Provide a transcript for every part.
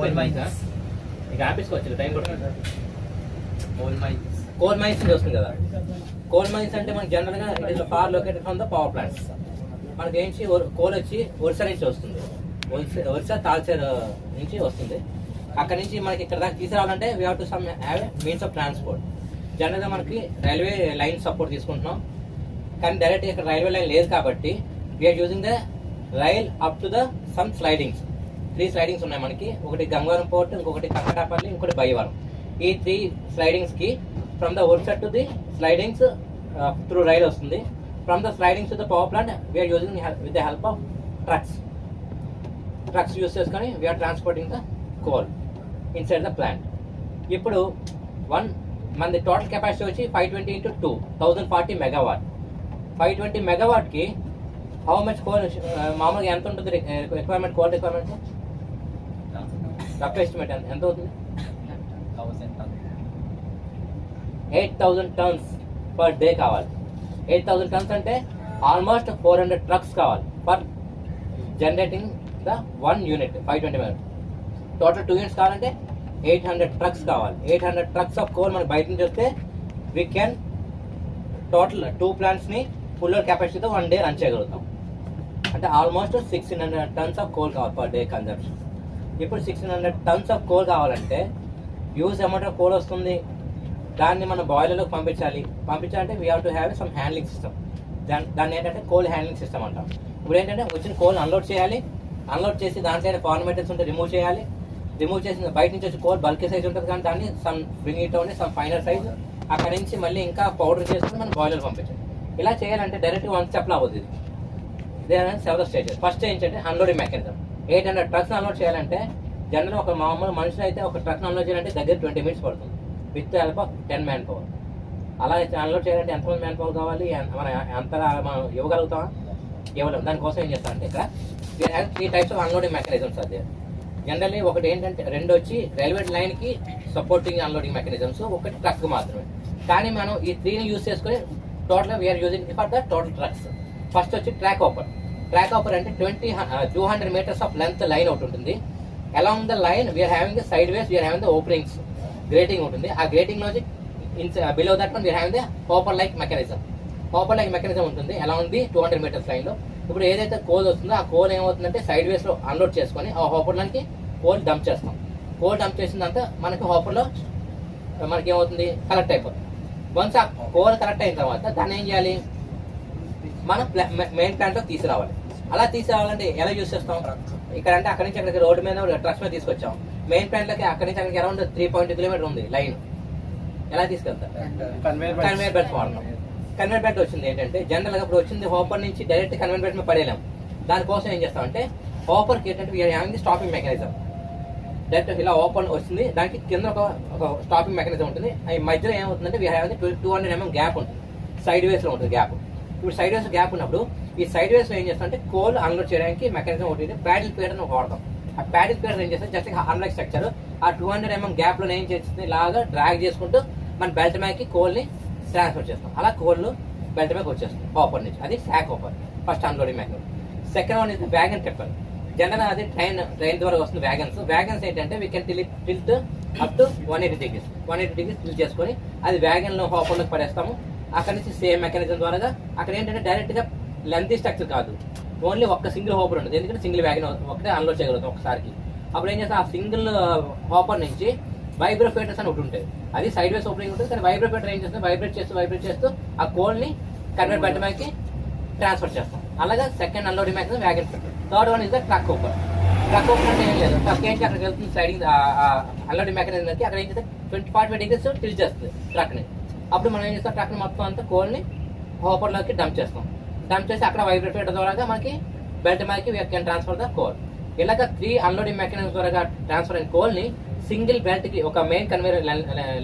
మీకు ఆపించుకోవచ్చు టైం కూడా. కోల్ మైన్స్ నుంచి వస్తుంది కదా. కోల్ మైన్స్ అంటే మనకి జనరల్గా it is far located from the power plants. మనకి ఏంటి కోల్ వచ్చి ఒరిస్సా నుంచి వస్తుంది. ఒరిస్సా తాల్చేర్ నుంచి వస్తుంది. అక్కడ నుంచి మనకి ఇక్కడ దాకా తీసుకురావాలంటే we have to some have means of transport. జనరల్గా మనకి రైల్వే లైన్ సపోర్ట్ తీసుకుంటున్నాం, కానీ డైరెక్ట్ ఇక్కడ రైల్వే లైన్ లేదు కాబట్టి we're using the rail up to the some slidings. 3 slidings ఉన్నాయి మనకి. ఒకటి గంగవరం పోర్ట్, ఇంకొకటి కంకటాపల్లి, ఇంకొకటి బయ్యవరం. ఈ 3 స్లైడింగ్స్ కి from the Orissa to the sidings through rail వస్తుంది. From the sidings to the power plant we are using with the help of trucks use చేసుకొని we are transporting the coal inside the plant. ఇప్పుడు మనది total capacity వచ్చి 520 into 2 1040 megawatt. 520 మెగావాట్కి how much coal మామూలుగా ఎంత ఉంటుంది requirement, coal requirement rough estimate ఎంత అవుతుంది? 8,000 tons పర్ డే కావాలి. 8,000 tons అంటే ఆల్మోస్ట్ 400 trucks కావాలి for generating the 1 unit 520 megawatt. Total 2 units కావాలంటే 800 trucks కావాలి. 800 trucks ఆఫ్ కోల్ మనకి బయట నుంచి వస్తే వీ కెన్ టోటల్ 2 ప్లాంట్స్ని ఫుల్ కెపాసిటీతో 1 day రన్ చేయగలుగుతాం. అంటే ఆల్మోస్ట్ 1600 tons ఆఫ్ కోల్ కావాలి పర్ డే కన్జంప్షన్. ఇప్పుడు 1600 tons ఆఫ్ కోల్ కావాలంటే యూజ్ అమౌంట్ ఆఫ్ కోల్ వస్తుంది. దాన్ని మనం బాయిలర్లోకి పంపించాలంటే we have to have some handling system. దాన్ని ఏంటంటే కోల్ హ్యాండ్లింగ్ సిస్టమ్ అంటాం. ఇప్పుడు ఏంటంటే వచ్చిన కోల్ అన్లోడ్ చేయాలి. అన్లోడ్ చేసి దాంట్లో ఫారెన్ మెటీరియల్స్ ఉంటే రిమూవ్ చేయాలి. రిమూవ్ చేసిన బయట నుంచి వచ్చి కోల్ బల్క్ సైజ్ ఉంటుంది, కానీ దాన్ని some bring it out some final size. అక్కడ నుంచి మళ్ళీ ఇంకా పౌడర్ చేసుకుని మనం బాయిలర్ పంపించాలి. ఇలా చేయాలంటే డైరెక్ట్ 1 step అవుతుంది. ఇదేనా సెవెరల్ స్టేజెస్. ఫస్ట్ ఏంటంటే అన్లోడింగ్ మెకానిజం. 800 trucks అన్లోడ్ చేయాలంటే జనరల్ ఒక మామూలు మనిషి అయితే ఒక ట్రక్ అన్లోడ్ చేయాలంటే దగ్గర 20 minutes పడుతుంది విత్ హెల్ప్ ఆఫ్ 10 manpower. అలా అన్లోడ్ చేయాలంటే ఎంతమంది మ్యాన్ పవర్ కావాలి, మనం అంతగా మనం ఇవ్వగలుగుతామా? ఇవ్వలేము. దానికోసం ఏం చేస్తామంటే ఇక్కడ 3 types ఆఫ్ అన్లోడింగ్ మెకానిజమ్స్ అదే. జనరల్లీ ఒకటి ఏంటంటే 2 వచ్చి రైల్వే లైన్కి సపోర్టింగ్ అన్లోడింగ్ మెకానిజమ్స్, ఒకటి ట్రక్ మాత్రమే. కానీ మనం ఈ 3ని యూజ్ చేసుకుని total we're using for the total trucks. First వచ్చి ట్రాక్ ఓపర్. ట్రాక్ ఓపర్ అంటే 200 meters ఆఫ్ లెంత్ లైన్ ఒకటి ఉంటుంది. Along the line we're having the side ways, we're having the openings, grating ఉంటుంది. ఆ గ్రేటింగ్ నుంచి below that one we're having the hopper like mechanism. Hopper like mechanism ఉంటుంది along the 200 meters లైన్లో. ఇప్పుడు ఏదైతే coal వస్తుందో ఆ కోల్ ఏమవుతుందంటే సైడ్ వేస్లో అన్లోడ్ చేసుకొని ఆ హాపర్ లైన్కి కోల్ డంప్ చేస్తాం. కోల్ డంప్ చేసిందంతా మనకి హాపర్లో మనకి ఏమవుతుంది, కలెక్ట్ అయిపోతుంది. వన్స్ ఆ కోల్ కలెక్ట్ అయిన తర్వాత దాన్ని ఏం చేయాలి, మనం మెయిన్ ప్లాంట్లో తీసుకురావాలి. అలా తీసుకురావాలంటే ఎలా యూజ్ చేస్తాం? ఇక్కడ అంటే అక్కడి నుంచి అక్కడికి రోడ్డు మీద ట్రక్స్ మీద తీసుకొచ్చాం. మెయిన్ ప్లాంట్లోకి అక్కడి నుంచి అక్కడికి అరౌండ్ 3.2 kilometers ఉంది లైన్. ఎలా తీసుకెళ్తాం? కన్వేయర్ బెల్ట్ వాడతాం. కన్వేయర్ బెల్ట్ వచ్చింది ఏంటంటే జనరల్గా ఇప్పుడు వచ్చింది హాపర్ నుంచి డైరెక్ట్ కన్వేయర్ బెల్ట్ మీద పడేయలేం. దానికోసం ఏం చేస్తామంటే హాపర్కి ఏంటంటే we're having the stopping mechanism. Direct ఇలా ఓపెన్ వస్తుంది, దానికి కింద ఒక స్టాపింగ్ మెకానిజం ఉంటుంది. ఈ మధ్యలో ఏమవుతుందంటే వీఆర్ హ్యావింగ్ 200 mm గ్యాప్ ఉంటుంది, సైడ్ వేస్లో ఉంటుంది గ్యాప్. ఇప్పుడు సైడ్ వేస్ గ్యాప్ ఉన్నప్పుడు ఈ సైడ్ వేస్లో ఏం చేస్తామంటే కోల్ అన్లోడ్ చేయడానికి మెకానిజం ఒకటి ప్యాడిల్ పీటర్ ఒక వాడతాం. ఆ ప్యాడిల్ పీటర్ ఏం చేస్తే జస్ట్ అన్లైక్ స్ట్రక్చర్ ఆ 200 mm గ్యాప్లో ఏం చేస్తుంది, ఇలాగా డ్రాగ్ చేసుకుంటూ మన బెల్ట్ మ్యాక్కి కోల్ని ట్రాన్స్ఫర్ చేస్తాం. అలా కోళ్ళు బెల్ట్ మ్యాక్ వచ్చేస్తుంది హాపర్ నుంచి. అది sack hopper, first unloading mechanism. Second one ఇది వ్యాగన్ టిప్పర్. జనరల్ అది ట్రైన్ ద్వారా వస్తుంది వ్యాగన్స్ ఏంటంటే we can tilt up to 180 degrees tilt చేసుకొని అది వ్యాగన్లో హాపర్లోకి పడేస్తాము. అక్కడ నుంచి సేమ్ మెకానిజం ద్వారా అక్కడ ఏంటంటే డైరెక్ట్గా లెంతీ స్ట్రక్చర్ కాదు, ఓన్లీ ఒక్క సింగిల్ హాపర్ ఉంటుంది. ఎందుకంటే సింగిల్ వ్యాగన్ ఒకటే అన్లోడ్ చేయగలుగుతాం ఒకసారికి. అప్పుడు ఏం చేస్తాం, ఆ సింగిల్ హాపర్ నుంచి వైబ్రోఫేటర్స్ అని ఒకటి ఉంటుంది. అది సైడ్ వేస్ ఓపెనింగ్ ఉంటుంది, కానీ వైబ్రోఫేటర్ ఏం చేస్తుంది, వైబ్రేట్ చేస్తూ ఆ కోల్ని కన్వర్ట్ బెల్ట్ మ్యాక్కి ట్రాన్స్ఫర్ చేస్తాం. అలాగే second unloading mechanism wagon filter. Third one is the truck hopper. Truck hopper అంటే ఏం లేదు, ట్రక్ ఏంటి అక్కడికి వెళ్తుంది స్లైడింగ్ అన్లోడింగ్ మెకానిజం అయితే అక్కడ ఏం చేస్తే 45 degrees టిల్ట్ చేస్తుంది ట్రక్ని. అప్పుడు మనం ఏం చేస్తాం, ట్రక్ని మొత్తం అంతా కోల్ని హాపర్లోకి డంప్ చేస్తాం. డంప్ చేసి అక్కడ వైబ్రేటర్ ద్వారా మనకి బెల్ట్ మ్యాక్కి we can transfer the coal. ఇలాగ 3 అన్లోడింగ్ మెకానిజం ద్వారా ట్రాన్స్ఫర్ అయిన కోల్ని సింగిల్ బెల్ట్కి ఒక మెయిన్ కన్వేయర్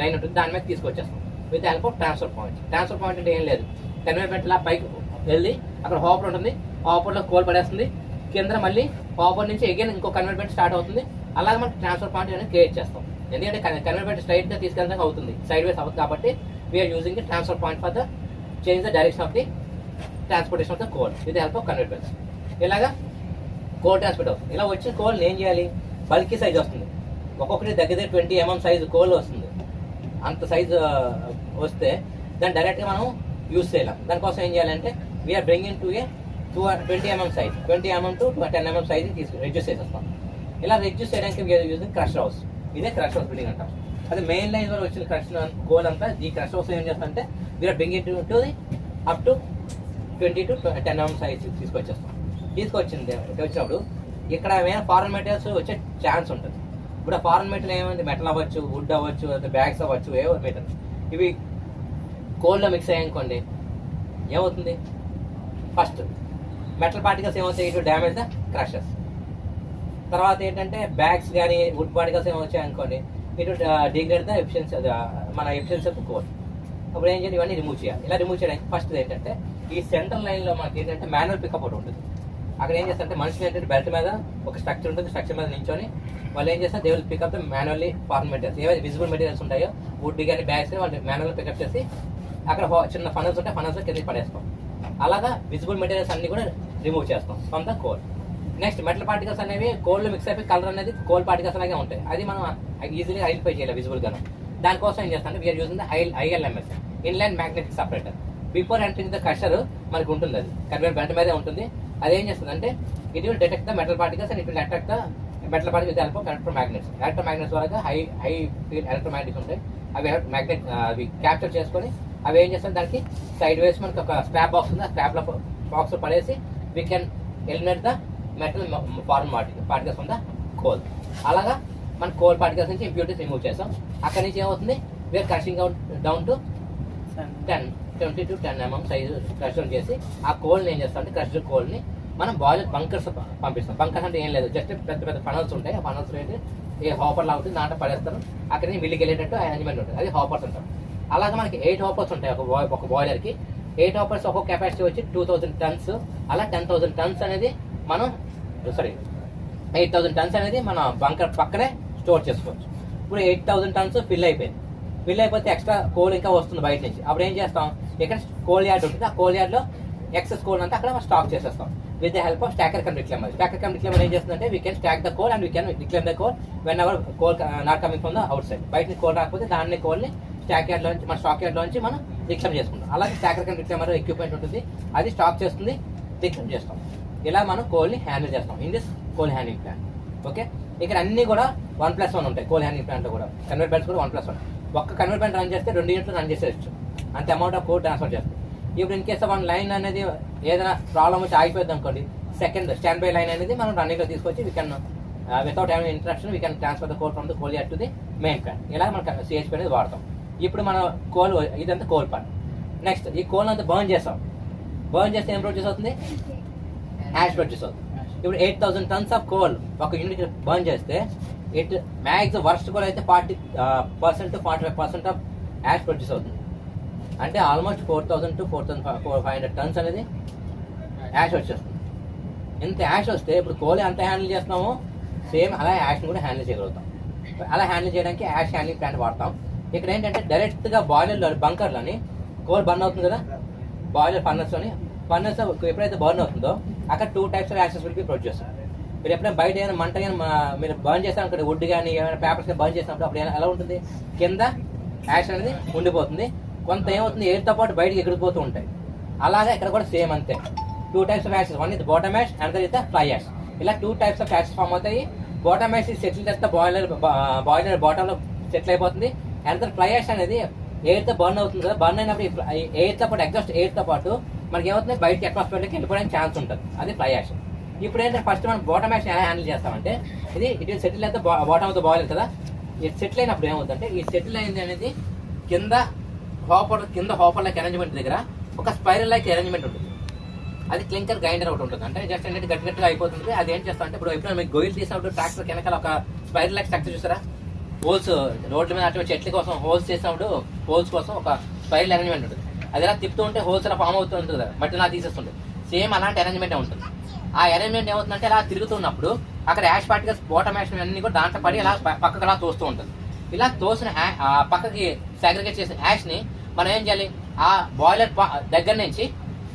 లైన్ ఉంటుంది, దాని మీద తీసుకొచ్చేస్తాం with help of transfer point. Transfer point అంటే ఏం లేదు, కన్వేయర్ బెల్ట్ లా పైకి వెళ్ళి అక్కడ హాపర్ ఉంటుంది, హాపర్లో కోల్ పడేస్తుంది, కింద మళ్ళీ హాపర్ నుంచి అగైన్ ఇంకో కన్వేయర్ బెల్ట్ స్టార్ట్ అవుతుంది. అలాగే మనం ట్రాన్స్ఫర్ పాయింట్ అనేది క్రియేట్ చేస్తాం. ఎందుకంటే కన్వేయర్ బెల్ట్ స్ట్రైట్గా తీసుకెళ్ళడానికి అవుతుంది, సైడ్ వేస్ అవ్వదు. కాబట్టి we're using the transfer point for the change the direction of the transportation of the coal with help of conveyor belts. ఇలాగా కోల్ ట్రాన్స్పోర్ట్ అవుతుంది. ఇలా వచ్చిన కోల్ ఏం చేయాలి, బల్కీ సైజ్ వస్తుంది. ఒక్కొక్కటి దగ్గర 20 mm సైజు కోల్ వస్తుంది. అంత సైజు వస్తే దాన్ని డైరెక్ట్గా మనం యూజ్ చేయలేం. దానికోసం ఏం చేయాలంటే we're bringing to a 20 mm size, 20 mm to 10 mm size reduce చేసేస్తాం. ఇలా రెడ్యూస్ చేయడానికి వీఆర్ యూజింగ్ క్రష్ హౌస్. ఇదే క్రష్ హౌస్ బిల్డింగ్ అంటాం. అదే మెయిన్ లైన్ వరకు వచ్చిన క్రష్ కోల్ అంతా ఈ క్రష్ హౌస్ ఏం చేస్తామంటే we are bringing to the up to 20 to 10 mm size తీసుకొచ్చేస్తాం. వచ్చినప్పుడు ఇక్కడ ఏమైనా ఫారెన్ మెటీరియల్స్ వచ్చే ఛాన్స్ ఉంటుంది. ఇప్పుడు ఆ ఫారెన్ మెటీరియల్ ఏమైంది, మెటల్ అవ్వచ్చు, వుడ్ అవ్వచ్చు, బ్యాగ్స్ అవ్వచ్చు, ఏవో మెటీరియల్ ఇవి కోల్డ్లో మిక్స్ అయ్యానుకోండి ఏమవుతుంది, ఫస్ట్ మెటల్ పార్టికల్స్ ఏమవుతాయి, ఇటు డ్యామేజ్ ద క్రషెస్. తర్వాత ఏంటంటే బ్యాగ్స్ కానీ వుడ్ పార్టికల్స్ ఏమొచ్చాయి అనుకోండి, ఇటు డిగ్రేడ్ ద ఎఫిషియన్సీ, మన ఎఫిషియన్సీ ఆఫ్ కోల్. అప్పుడు ఏం చేయాలి, ఇవన్నీ రిమూవ్ చేయాలి. ఇలా రిమూవ్ చేయడానికి ఫస్ట్ ఏంటంటే ఈ సెంట్రల్ లైన్లో మనకి ఏంటంటే మాన్యువల్ పికప్ ఒకటి ఉంటుంది. అక్కడ ఏం చేస్తారంటే మనుషులు ఏంటంటే బెల్ట్ మీద ఒక స్ట్రక్చర్ ఉంటుంది, స్ట్రక్చర్ మీద నించొని వాళ్ళు ఏం చేస్తారు, they will pick up the manually foreign materials, ఏవైతే విజిబుల్ మెటీరియల్స్ ఉంటాయో వుడ్ కానీ బ్యాగ్స్ కానీ వాళ్ళు మాన్యువల్ పికప్ చేసి అక్కడ చిన్న ఫనల్స్ ఉంటే ఫనల్స్ కిందకి పడేస్తాం. అలాగా విజిబుల్ మెటీరియల్స్ అన్ని కూడా రిమూవ్ చేస్తాం from the coal. Next metal particles అనేవి కోల్డ్లో మిక్స్ అయిపోయి కలర్ అనేది కోల్ పార్టికల్స్ అలాగే ఉంటాయి. అది మనం ఈజీగా ఐడెంటిఫై చేయాలి విజిబుల్ గా. దానికోసం ఏం చేస్తాం, we're using the ILMS, inline magnetic separator. Before entering the crusher మనకి ఉంటుంది, అది కన్వేర్ బెల్ట్ మీదే ఉంటుంది. అది ఏం చేస్తుంది అంటే it will detect the metal particles and it will attract the metal particles with help of electromagnets. Electromagnets వల్ల హై ఫీల్డ్ ఎలక్ట్రోమాగ్నెట్స్ ఉంటాయి. అవి మ్యాగ్నెట్ అవి క్యాప్చర్ చేసుకొని అవి ఏం చేస్తాం, దానికి సైడ్ వేస్ మనకి ఒక స్క్రాప్ బాక్స్ ఉంది, ఆ స్క్రాప్ బాక్స్ పడేసి we can eliminate the metal foreign particles from the coal. అలాగా మన కోల్ పార్టికల్స్ నుంచి ఇంప్యూరిటీస్ రిమూవ్ చేస్తాం. అక్కడి నుంచి ఏమవుతుంది, we're crushing down to 20 to 10 mm size crush చేసి ఆ కోల్ని ఏం చేస్తాం అంటే క్రష్డ్ కోల్ని మనం బాయిలర్ బంకర్స్ పంపిస్తాం. బంకర్స్ అంటే ఏం లేదు, జస్ట్ పెద్ద పెద్ద ఫనల్స్ ఉంటాయి. ఆ ఫనల్స్ ఏంటి ఏ హాపర్ లా ఉంటుంది, దాంట్లో పడేస్తారు. అక్కడ నుంచి మిల్లికి వెళ్ళేటట్టు అరేంజ్మెంట్ ఉంటుంది, అది హాపర్స్ అంటారు. అలాగే మనకి 8 హాపర్స్ ఉంటాయి ఒక బాయిలర్కి. 8 హాపర్స్ ఒక్కొక్క కెపాసిటీ వచ్చి 2000 tons. అలా 10,000 tons అనేది మనం 8,000 tons అనేది మన బంకర్ పక్కనే స్టోర్ చేసుకోవచ్చు. ఇప్పుడు 8,000 tons ఫిల్ అయిపోయింది. ఫిల్ అయిపోతే ఎక్స్ట్రా కోల్ ఇంకా వస్తుంది బయట నుంచి. అప్పుడు ఏం చేస్తాం, ఇక్కడ కోల్ యార్డ్ ఉంటుంది, ఆ కోల్ యార్డ్లో ఎక్సెస్ కోల్ అంతా అక్కడ స్టాక్ చేసేస్తాం with the help of stacker cum reclaimer. Stacker cum reclaimer ఏం చేస్తుందంటే we can stack the coal and we can reclaim the coal when our coal not coming from the outside. బయట నుంచి coal రాకపోతే దాన్ని కోల్ని stock యార్డ్లో నుంచి మన stock యార్డ్లో నుంచి మనం రిక్లైమ్ చేసుకుంటాం. అలాగే స్టాకర్ కమ్ రిక్లైమర్ ఎక్విప్మెంట్ ఉంటుంది, అది స్టాక్ చేస్తుంది, రిక్లైమ్ చేస్తాం. ఇలా మనం కోల్ని హ్యాండిల్ చేస్తాం in this coal handing plant. Okay, ఇక్కడ అన్ని కూడా 1+1 ఉంటాయి. కోల్ హ్యాండింగ్ ప్లాంట్లో కూడా కన్వర్ట్ బెల్ట్స్ కూడా 1+1. ఒక్క కన్వర్ట్ బెల్ట్ రన్ చేస్తే 2 యూనిట్లు రన్ చేసేయచ్చు, అంత అమౌంట్ ఆఫ్ కోల్ ట్రాన్స్ఫర్ చేస్తాం. ఇప్పుడు ఇన్ కేస్ వన్ లైన్ అనేది ఏదైనా ప్రాబ్లం వచ్చి ఆగిపోద్ది అనుకోండి, సెకండ్ స్టాండ్ బై లైన్ అనేది మనం రన్నింగ్లో తీసుకొచ్చి we can without having interruption we can transfer the coal from the coal yard to the main plant. ఇలా మనం CHP అనేది వాడతాం. ఇప్పుడు మన కోల్ ఇదంతా కోల్ పార్ట్. నెక్స్ట్ ఈ కోల్ అంతా బర్న్ చేస్తాం. బర్న్ చేస్తే ఏం ప్రొడ్యూస్ అవుతుంది, యాష్ ప్రొడ్యూస్ అవుతుంది. ఇప్పుడు 8,000 tons ఆఫ్ కోల్ ఒక యూనిట్ బర్న్ చేస్తే ఇట్ మ్యాక్సిమం వర్స్ట్ కోల్ అయితే 40% to 45% ఆఫ్ యాష్ ప్రొడ్యూస్ అవుతుంది. అంటే ఆల్మోస్ట్ 4,000 to 4,500 tons అనేది యాష్ వచ్చేస్తుంది. ఇంత యాష్ వస్తే ఇప్పుడు కోల్ ఎంత హ్యాండిల్ చేస్తున్నామో సేమ్ అలా యాష్ని కూడా హ్యాండిల్ చేయగలుగుతాం. అలా హ్యాండిల్ చేయడానికి యాష్ హ్యాండ్లింగ్ ప్లాంట్ వాడతాం. ఇక్కడ ఏంటంటే డైరెక్ట్గా బాయిలర్లో బంకర్లోని కోల్ బర్న్ అవుతుంది కదా, బాయిలర్ ఫర్నెస్లోని ఎప్పుడైతే బర్న్ అవుతుందో అక్కడ 2 types of Ashes will be produce. మీరు ఎప్పుడైనా బయట ఏమైనా మంట కానీ మీరు బర్న్ చేస్తాం అనుకోండి, వుడ్ కానీ ఏమైనా పేపర్స్ కానీ బర్న్ చేసినప్పుడు అప్పుడు ఎలా ఉంటుంది, కింద యాష్ అనేది ఉండిపోతుంది, కొంత ఏమవుతుంది ఎయిర్తో పాటు బయటకి ఎగిరిపోతూ ఉంటాయి. అలాగే ఇక్కడ కూడా సేమ్ అంతే, 2 types of ashes, one is bottom ash, another is the fly ash. ఇలా 2 types ఆఫ్ యాషెస్ ఫామ్ అవుతాయి. బాటమ్ యాష్ సెటిల్ చేస్తే బాయిలర్ బాటంలో సెటిల్ అయిపోతుంది. అనదర్ ఫ్లై యాష్ అనేది ఎయిర్తో బర్న్ అవుతుంది కదా, బర్న్ అయినప్పుడు ఎయిర్తో పాటు ఎగ్జాస్ట్ ఎయిర్తో పాటు మనకి ఏమవుతుంది బయటకి అట్మాస్ఫియర్కి వెళ్ళిపోవడానికి ఛాన్స్ ఉంటుంది, అది ఫ్లై యాష్. ఇప్పుడు ఏంటంటే ఫస్ట్ మనం బాటమ్ యాష్ ఎలా హ్యాండిల్ చేస్తామంటే ఇట్ విల్ సెటిల్ అయితే బాటమ్ ఆఫ్ ద బాయిలర్ కదా, ఇది సెటిల్ అయినప్పుడు ఏమవుతుందంటే ఈ సెటిల్ అయింది అనేది కింద హాపర్ లైక్ అరేంజ్మెంట్ దగ్గర ఒక స్పైరల్ లైక్ అరేంజ్మెంట్ ఉంటుంది. అది క్లింకర్ గ్రైండర్ ఒకటి ఉంటుంది, అంటే జస్ట్ ఏంటంటే గట్టిగా అయిపోతుంది. అది ఏం చేస్తాం అంటే ఇప్పుడు ఎప్పుడైనా మీకు గొయ్యలు తీసినప్పుడు ట్రాక్టర్ వెనకాల ఒక స్పైరల్ లైక్ స్ట్రక్చర్ చూసారా, హోల్స్ రోడ్ల మీద అటువంటి చెట్ల కోసం హోల్స్ చేసినప్పుడు హోల్స్ కోసం ఒక స్పైరల్ అరేంజ్మెంట్ ఉంటుంది. అది ఎలా తిప్పుతూ ఉంటే హోల్స్ అలా ఫామ్ అవుతూ ఉంటుంది కదా, మట్టి అలా తీసేస్తుంటుంది. సేమ్ అలాంటి అరేంజ్మెంట్ ఉంటుంది. ఆ అరేంజ్మెంట్ ఏమవుతుందంటే అలా తిరుగుతున్నప్పుడు అక్కడ యాష్ పార్టికల్స్ బాటమ్ యాష్ అన్ని కూడా దాంట్లో పడి అలా పక్కకు అలా తోస్తూ ఉంటుంది. ఇలా తోసిన పక్కకి సాగ్రిగేట్ చేసిన యాష్ని మనం ఏం చేయాలి, ఆ బాయిలర్ దగ్గర నుంచి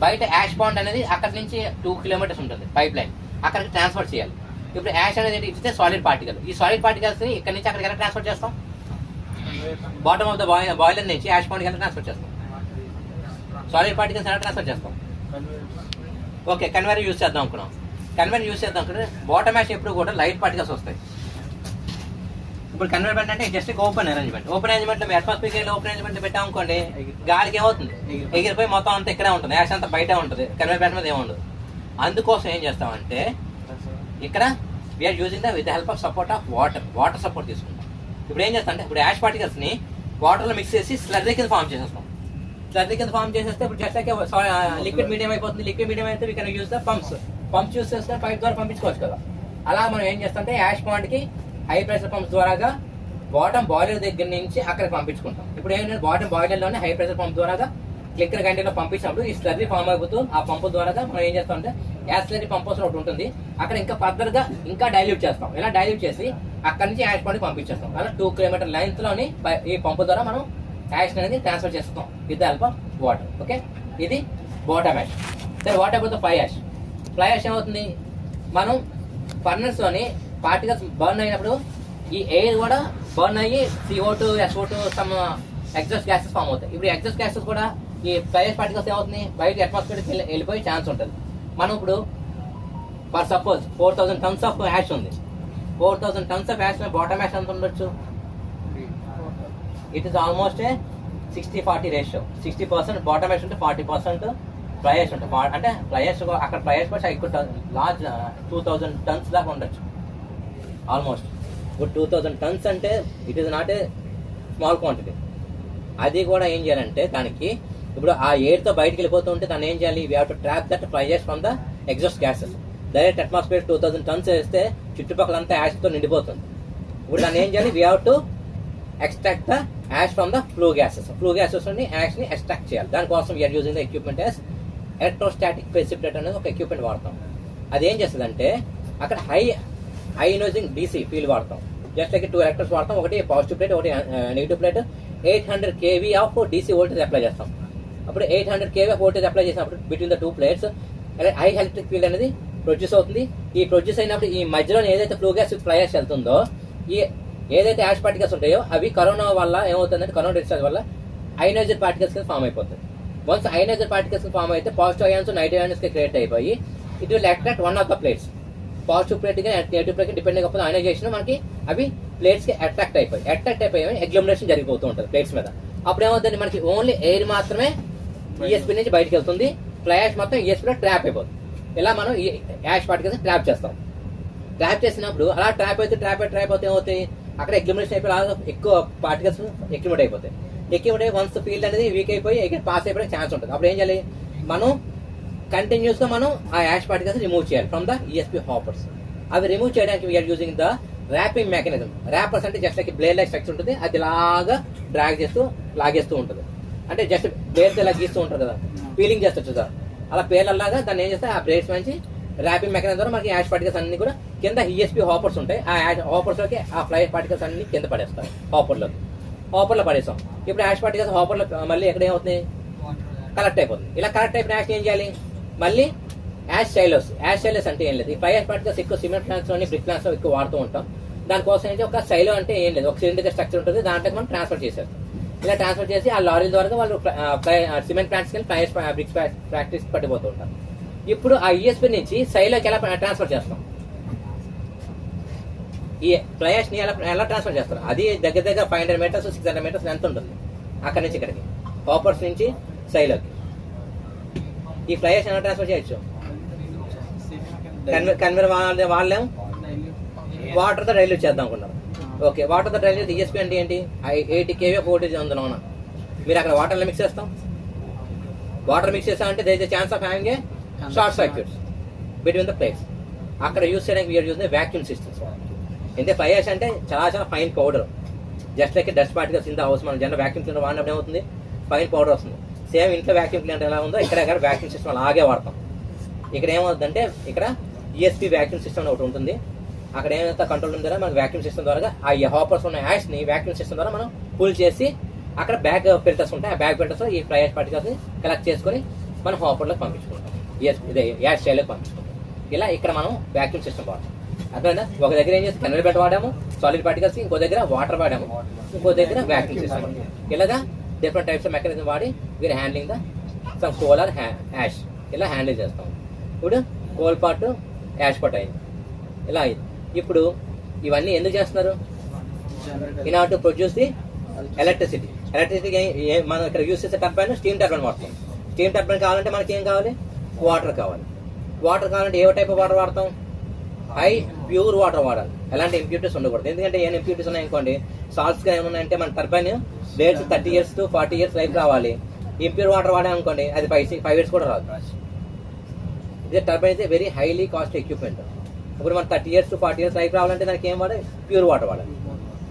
బయట యాష్ పాండ్ అనేది అక్కడి నుంచి 2 kilometers ఉంటుంది పైప్ లైన్, అక్కడికి ట్రాన్స్ఫర్ చేయాలి. ఇప్పుడు యాష్ అనేది ఇస్తే సాలిడ్ పార్టికల్. ఈ సాలిడ్ పార్టికల్స్ ని ఇక్కడ నుంచి అక్కడికి ఎలా ట్రాన్స్ఫర్ చేస్తాం? బాటమ్ ఆఫ్ ద బాయిలర్ నుంచి యాష్ పాయింట్కి ఎలా ట్రాన్స్ఫర్ చేస్తాం? సాలిడ్ పార్టికల్స్ ఎలా ట్రాన్స్ఫర్ చేస్తాం? ఓకే, కన్వేర్ యూస్ చేద్దాం అనుకున్నాం. కన్వేర్ యూస్ చేద్దాం అనుకుంటే బాటమ్ యాష్ ఎప్పుడు కూడా లైట్ పార్టికల్స్ వస్తాయి. ఇప్పుడు కన్వేర్మెంట్ అంటే just open arrangement. Open arrangement లో అట్మాస్ఫియర్ ఓపెన్ అరేంజ్మెంట్ పెట్టాం అనుకోండి, గాలికి ఏమవుతుంది? ఎగిరిపోయి మొత్తం అంతా ఇక్కడే ఉంటుంది, యాష్ అంతా బయట ఉంటుంది, కన్వేర్మెంట్ మీద ఏముండదు. అందుకోసం ఏం చేస్తామంటే ఇక్కడ we're using the with help of support of water support తీసుకుంటాం. ఇప్పుడు ఏం చేస్తాం అంటే ఇప్పుడు యాష్ పార్టికల్స్ ని వాటర్ లో మిక్స్ చేసి స్లర్రీ కింద ఫామ్ చేసేస్తాం. స్లర్రీ కింద ఫామ్ చేసేస్తే ఇప్పుడు జస్ట్ లైక్ లిక్విడ్ మీడియం అయిపోతుంది. లిక్విడ్ మీడియం అయితే we can use the pumps use చేస్తే పైప్ ద్వారా పంపించుకోవచ్చు కదా. అలా మనం ఏం చేస్తామంటే యాష్ పాయింట్ కి హై ప్రెషర్ పంప్స్ ద్వారాగా బాటమ్ బాయిలర్ దగ్గర నుంచి అక్కడికి పంపించుకుంటాం. ఇప్పుడు ఏంటంటే బాటమ్ బాయిలర్ లోనే హై ప్రెషర్ పంప్ ద్వారాగా క్లిక్కర్ గంటలో పంపించినప్పుడు ఈ స్లర్రీ ఫామ్ అయిపోతూ ఆ పంపు ద్వారాగా మనం ఏం చేస్తామంటే యాష్ స్లర్రీ పంపోస్ ఒకటి ఉంటుంది, అక్కడ ఇంకా ఫర్దర్ గా ఇంకా డైల్యూట్ చేస్తాం. ఇలా డైల్యూట్ చేసి అక్కడ నుంచి యాష్ పాయింట్ పంపించేస్తాం. అలా 2 కిలోమీటర్ లెంత్ లోని ఈ పంపు ద్వారా మనం యాష్ అనేది ట్రాన్స్ఫర్ చేస్తాం with the help of water. Okay, ఇది బాటమ్ యాష్. సరే, what about the fly ash? Fly ash ఏమవుతుంది? మనం ఫర్నెస్ లోని పార్టికల్స్ బర్న్ అయినప్పుడు ఈ ఎయిర్ కూడా బర్న్ అయ్యి CO2 SO2 some exhaust gases form అవుతాయి. ఇప్పుడు ఎగ్జాస్ట్ గ్యాసెస్ కూడా ఈ ఫ్లై యాష్ పార్టికల్స్ ఏమవుతుంది? బయట అట్మాస్ఫియర్కి వెళ్ళిపోయే ఛాన్స్ ఉంటుంది. మనం ఇప్పుడు for suppose 4000 tons of ash ఉంది. 4000 tons of ash bottom ash ఎంత ఉండొచ్చు? It is almost 60-40 ratio. 60% bottom ash ఉంటే 40% ఫ్లై యాష్ ఉంటుంది. అంటే ఫ్లై యాష్ అక్కడ ఫ్లై యాష్ కూడా ఎక్కువ లార్జ్ 2000 టన్స్ దాకా ఉండొచ్చు ఆల్మోస్ట్. ఇప్పుడు 2000 టన్స్ అంటే it is not a small quantity. అది కూడా ఏం చేయాలంటే దానికి ఇప్పుడు ఆ ఎయిర్ తో బయటకు వెళ్ళిపోతూ ఉంటే దాన్ని ఏం చేయాలి? We have to trap that fly ash from the exhaust gases. Direct atmosphere 2000 tons వేస్తే చుట్టుపక్కల అంతా యాష్ తో నిండిపోతుంది. ఇప్పుడు దాన్ని ఏం చేయాలి? We have to extract the ash from the flue gases. Flue gases నుండి యాష్ ని ఎక్స్ట్రాక్ట్ చేయాలి. దానికోసం we are using the equipment as electrostatic precipitator అనేది ఒక ఎక్విప్మెంట్ వాడతాం. అది ఏం చేస్తుంది అంటే అక్కడ హై అయోనైజింగ్ DC ఫీల్డ్ వాడతాం. జస్ట్ లైక్ 2 ఎలక్ట్రోడ్స్ వాడతాం, ఒకటి పాజిటివ్ ప్లేట్, ఒకటి negative plate. 800 kV of DC voltage apply చేస్తాం. అప్పుడు 800 kV ఆఫ్ వోల్టేజ్ అప్లై చేసినప్పుడు between the 2 plates high electric field అనేది ప్రొడ్యూస్ అవుతుంది. ఈ ప్రొడ్యూస్ అయినప్పుడు ఈ మధ్యలో ఏదైతే ఫ్లూ గ్యాస్ ఫ్లై యాష్ వెళ్తుందో ఈ ఏదైతే యాష్ పార్టికల్స్ ఉంటాయో అవి కరోనా వల్ల ఏమవుతుందంటే కరోనా డిశ్చార్జ్ వల్ల అయోనైజ్డ్ పార్టికల్స్ కింద ఫామ్ అయిపోతుంది. వన్స్ అయోనైజ్డ్ పార్టికల్స్ ఫామ్ అయితే positive ions negative ions create అయిపోయి it will attract one of the plates. Positive plate గా నెగిటివ్ ప్లేట్ డిపెండింగ్ అప్పుడు అయోనైజేషన్ మనకి అవి ప్లేట్స్ కి అట్రాక్ట్ అయిపోయి అగ్లోమినేషన్ జరిగిపోతూ ఉంటుంది ప్లేట్స్ మీద. అప్పుడు ఏమవుతుంది? మనకి ఓన్లీ ఎయిర్ మాత్రమే ESP నుంచి బయటకు వెళ్తుంది, ఫ్లై యాష్ మొత్తం ESP లో ట్రాప్ అయిపోతుంది. ఇలా మనం ఈ యాష్ పార్టికల్స్ ట్రాప్ చేస్తాం. ట్రాప్ చేసినప్పుడు అలా ట్రాప్ అయితే ఏమవుతాయి? అక్కడ అగ్లోమినేషన్ అయిపోయి ఎక్కువ పార్టికల్స్ అక్యుములేట్ అయిపోతాయి. వన్స్ ఫీల్డ్ అనేది వీక్ అయిపోయి ఇక్కడ పాస్ అయిపోయే ఛాన్స్ ఉంటుంది. అప్పుడు ఏం చేయాలి? మనం కంటిన్యూస్ గా మనం ఆ యాష్ పార్టికల్స్ రిమూవ్ చేయాలి ఫ్రమ్ ద ESP హాపర్స్. అవి రిమూవ్ చేయడానికి we are using the rapping mechanism. Rappers అంటే just like blade like structure ఉంటుంది, అది లాగా డ్రాగ్ చేస్తూ లాగేస్తూ ఉంటుంది. అంటే జస్ట్ బ్లేడ్స్ ఇలా గీస్తూ ఉంటుంది కదా, పీలింగ్ చేస్తారు కదా, అలా పేర్లలాగా దాన్ని ఏం చేస్తే ఆ బ్లేడ్స్ నుంచి ర్యాపింగ్ మెకానిజం ద్వారా మనకి యాష్ పార్టికల్స్ అన్ని కూడా కింద ESP హాపర్స్ ఉంటాయి. ఆ హాపర్స్ లోకి ఆ ఫ్లై పార్టికల్స్ అన్ని కింద పడేస్తారు. హాపర్ లో పడేస్తాం. ఇప్పుడు యాష్ పార్టికల్స్ హాపర్ లో మళ్ళీ ఎక్కడ ఏమవుతుంది? కలెక్ట్ అయిపోతుంది. ఇలా కలెక్ట్ అయిపోయిన యాష్ ఏం చేయాలి? మళ్ళీ యాష్ సైలోస్ అంటే ఏం లేదు, ఈ ఫ్లై యాష్ పార్టికల్స్ ఎక్కువ సిమెంట్ ప్లాంట్స్ లోని బ్రిక్ ప్లాంట్స్ లో ఎక్కువ వాడుతూ ఉంటాం. దానికోసం ఏంటి? ఒక సైలో అంటే ఏం లేదు, ఒక సిలిండర్ స్ట్రక్చర్ ఉంటుంది, దాంట్లో మనం ట్రాన్స్ఫర్ చేసేస్తాం. ఇలా ట్రాన్స్ఫర్ చేసి ఆ లారీ ద్వారా వాళ్ళు సిమెంట్ ప్లాంట్స్ కి ఫ్లై యాష్ బ్రిక్స్ ఫ్యాక్టరీస్ పట్టిపోతూ ఉంటారు. ఇప్పుడు ఆ ESP నుంచి సైలోకి ఎలా ట్రాన్స్ఫర్ చేస్తాం? ఈ ఫ్లై యాష్ ని ఎలా ట్రాన్స్ఫర్ చేస్తారు? అది దగ్గర 500 మీటర్స్ 600 మీటర్స్ ఎంత ఉంటుంది అక్కడి నుంచి ఇక్కడికి, హాపర్స్ నుంచి సైలోకి. ఈ ఫ్లై యాష్ ఎలా ట్రాన్స్ఫర్ చేయొచ్చు? కన్వేర్ వాళ్ళేం వాటర్ తో డైల్యూట్ చేద్దాం అనుకున్నారు. ఓకే, వాటర్ తో డైల్యూట్ ESP అంటే ఏంటి? 80 kV వోల్టేజ్ అందులో మీరు అక్కడ వాటర్ మిక్స్ చేస్తాం. వాటర్ మిక్స్ చేస్తామంటే there is a chance of having a short circuits between the plates. అక్కడ యూస్ చేయడానికి వీఆర్ యూజింగ్ వాక్యూమ్ సిస్టమ్స్. ఎందుకంటే ఫ్లై యాష్ అంటే చాలా fine powder, just like dust particles in the house. మనం general vacuum cleaner వాడినప్పుడు ఏమవుతుంది? Fine powder వస్తుంది. Same ఇంట్లో వాక్యూమ్ క్లీనర్ ఎలా ఉందో ఇక్కడ వాక్యూమ్ సిస్టమ్ అలాగే వాడతాం. ఇక్కడ ఏమవుతుందంటే ఇక్కడ ESP వాక్యూమ్ సిస్టమ్ ఒకటి ఉంటుంది. అక్కడ ఏమైతే కంట్రోల్ ఉందో మనకి వాక్యూమ్ సిస్టమ్ ద్వారా ఆ హాపర్స్ ఉన్న యాష్ ని వాక్యూమ్ సిస్టమ్ ద్వారా మనం పుల్ చేసి అక్కడ బ్యాక్ ఫిల్టర్స్ ఉంటాయి. ఆ బ్యాక్ ఫిల్టర్స్ ఈ ఫ్లై యాష్ పార్టికల్స్ ని కలెక్ట్ చేసుకుని మనం హాపర్ లోకి పంపించుకుంటాం, యాష్ స్టైల్లోకి పంపించుకుంటాం. ఇలా ఇక్కడ మనం వాక్యూమ్ సిస్టమ్ వాడతాం. అర్థమైనా? ఒక దగ్గర ఏం చేస్తే కెనల్ బెడ్ వాడాము సాలిడ్ పార్టికల్స్, ఇంకో దగ్గర వాటర్ వాడాము, ఇంకో దగ్గర వ్యాక్యూమ్ సిస్టమ్. ఇలాగా డిఫరెంట్ టైప్స్ ఆఫ్ మెకానిజం వాడి we're handling the some coal or ash. ఇలా హ్యాండిల్ చేస్తాం. ఇప్పుడు కోల్ పార్ట్ యాష్ పార్ట్ అయింది. ఇలా అయింది. ఇప్పుడు ఇవన్నీ ఎందుకు చేస్తున్నారు? In order to produce the electricity. మనం ఇక్కడ యూస్ చేసే టర్బైన్ స్టీమ్ టర్బైన్ వాడతాం. స్టీమ్ టర్బైన్ కావాలంటే మనకి ఏం కావాలి? వాటర్ కావాలి. వాటర్ కావాలంటే ఏ టైప్ ఆఫ్ వాటర్ వాడతాం? హై ప్యూర్ వాటర్ వాడాలి. ఎలాంటి ఇంప్యూరిటీస్ ఉండకూడదు. ఎందుకంటే ఏం ఇంప్యూరిటీస్ ఉన్నాయనుకోండి, సాల్ట్స్గా ఏమున్నాయంటే మన turbine dates 30 years to 40 years life రావాలి. ఇంప్యూర్ వాటర్ వాడామనుకోండి అది 5 years కూడా రాదు. ఇది టర్బైన్ అయితే వెరీ హైలీ కాస్ట్ ఎక్విప్మెంట్. ఇప్పుడు మన 30 years to 40 years లైఫ్ రావాలంటే దానికి ఏం వాడాలి? ప్యూర్ వాటర్ వాడాలి.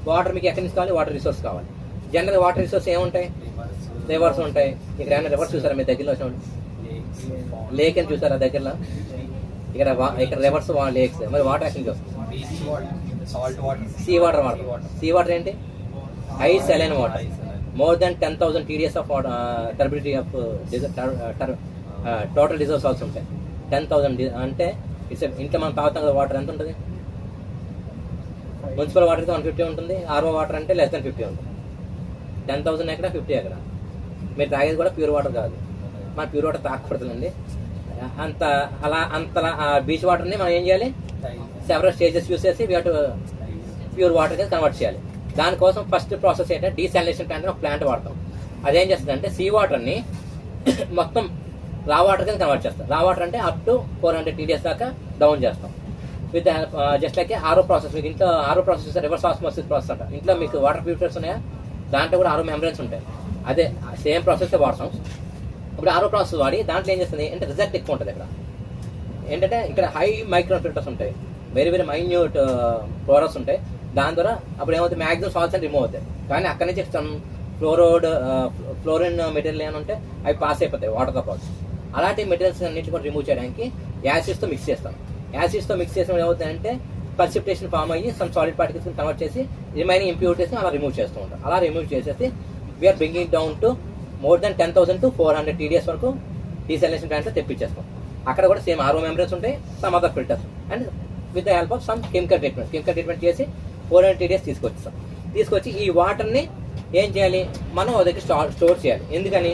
వాటర్ మీకు ఎక్కడి నుంచి కావాలి? వాటర్ రిసోర్స్ కావాలి. జనరల్ వాటర్ రిసోర్స్ ఏముంటాయి? రివర్స్ ఉంటాయి. ఇక్కడ ఏమైనా రివర్స్ చూసారా? మీ దగ్గరలో వచ్చిన లేక్ అని చూసారా దగ్గరలో? ఇక్కడ రివర్స్ లేక్స్. మరి వాటర్ ఎక్కడి నుంచి వస్తుంది? సీ వాటర్ వాడతాం. సీ వాటర్ ఏంటి? High saline water. More than 10,000 TDS of turbidity of total reserves also ఉంటాయి. 10,000 అంటే ఇంట్లో మనం తాగుతాం కదా వాటర్ ఎంత ఉంటుంది? మున్సిపల్ వాటర్ అయితే 150 ఉంటుంది. ఆర్ఓ వాటర్ అంటే less than 50 ఉంటుంది. 10,000 ఎక్కడ, 50 ఎక్కడ? మీరు తాగేది కూడా ప్యూర్ వాటర్ కాదు. మన ప్యూర్ వాటర్ తాగకూడదండి. అంతలా బీచ్ వాటర్ని మనం ఏం చేయాలి? సెవరల్ స్టేజెస్ యూస్ చేసి ప్యూర్ వాటర్ కింద కన్వర్ట్ చేయాలి. దానికోసం ఫస్ట్ ప్రాసెస్ ఏంటంటే డీసాలినేషన్ ప్లాంట్ ఒక ప్లాంట్ వాడతాం. అదేం చేస్తుందంటే సీ వాటర్ని మొత్తం రా వాటర్ కింద కన్వర్ట్ చేస్తాం. రా వాటర్ అంటే అప్ టు 400 TDS దాకా డౌన్ చేస్తాం విత్ జస్ట్ లైక్ ఆరో ప్రాసెస్. మీకు ఇంట్లో ఆరో ప్రాసెస్ రివర్స్ ఆస్మోసిస్ ప్రాసెస్ అంట. ఇంట్లో మీకు వాటర్ ప్యూరిఫైర్స్ ఉన్నాయా? దాంట్లో కూడా ఆరో మెంబ్రెన్స్ ఉంటాయి. అదే సేమ్ ప్రాసెస్ వాడతాం. ఇప్పుడు ఆరో ప్రాసెస్ వాడి దాంట్లో ఏం చేస్తుంది అంటే రిజల్ట్ ఎక్కువ ఉంటుంది. ఇక్కడ ఏంటంటే ఇక్కడ హై మైక్రో ఫిల్టర్స్ ఉంటాయి, వెరీ వెరీ మైన్యూట్ ఫ్లోరస్ ఉంటాయి. దాని ద్వారా అప్పుడు ఏమవుతుంది? మ్యాక్సిమం సాల్ట్స్ అని రిమూవ్ అవుతాయి. కానీ అక్కడి నుంచి ఫ్లోరిన్ మెటీరియల్ ఏమైనా ఉంటే అవి పాస్ అయిపోతాయి వాటర్తో పాటు. అలాంటి మెటీరియల్స్ అన్నింటి కూడా రిమూవ్ చేయడానికి యాసిడ్స్తో మిక్స్ చేస్తాం. యాసిడ్స్తో మిక్స్ చేసిన ఏమవుతుందంటే పర్సిపిటేషన్ ఫామ్ అయ్యి సమ్ సాలిడ్ పార్టికల్స్ కన్వర్ట్ చేసి రిమైనింగ్ ఇంప్యూరిటీస్ని అలా రిమూవ్ చేస్తూ ఉంటాం. అలా రిమూవ్ చేసేసి we're bringing down to more than 10,000 to 400 TDS వరకు డీసాలినేషన్ ప్లాంట్లో తెప్పించేస్తాం. అక్కడ కూడా సేమ్ ఆర్ఓ మెంబ్రెన్స్ ఉంటాయి, some other filters and with the help of some chemical treatment చేసి 400 TDS తీసుకొచ్చి ఈ వాటర్ని ఏం చేయాలి? మనం ఒక దగ్గర స్టోర్ చేయాలి. ఎందుకని?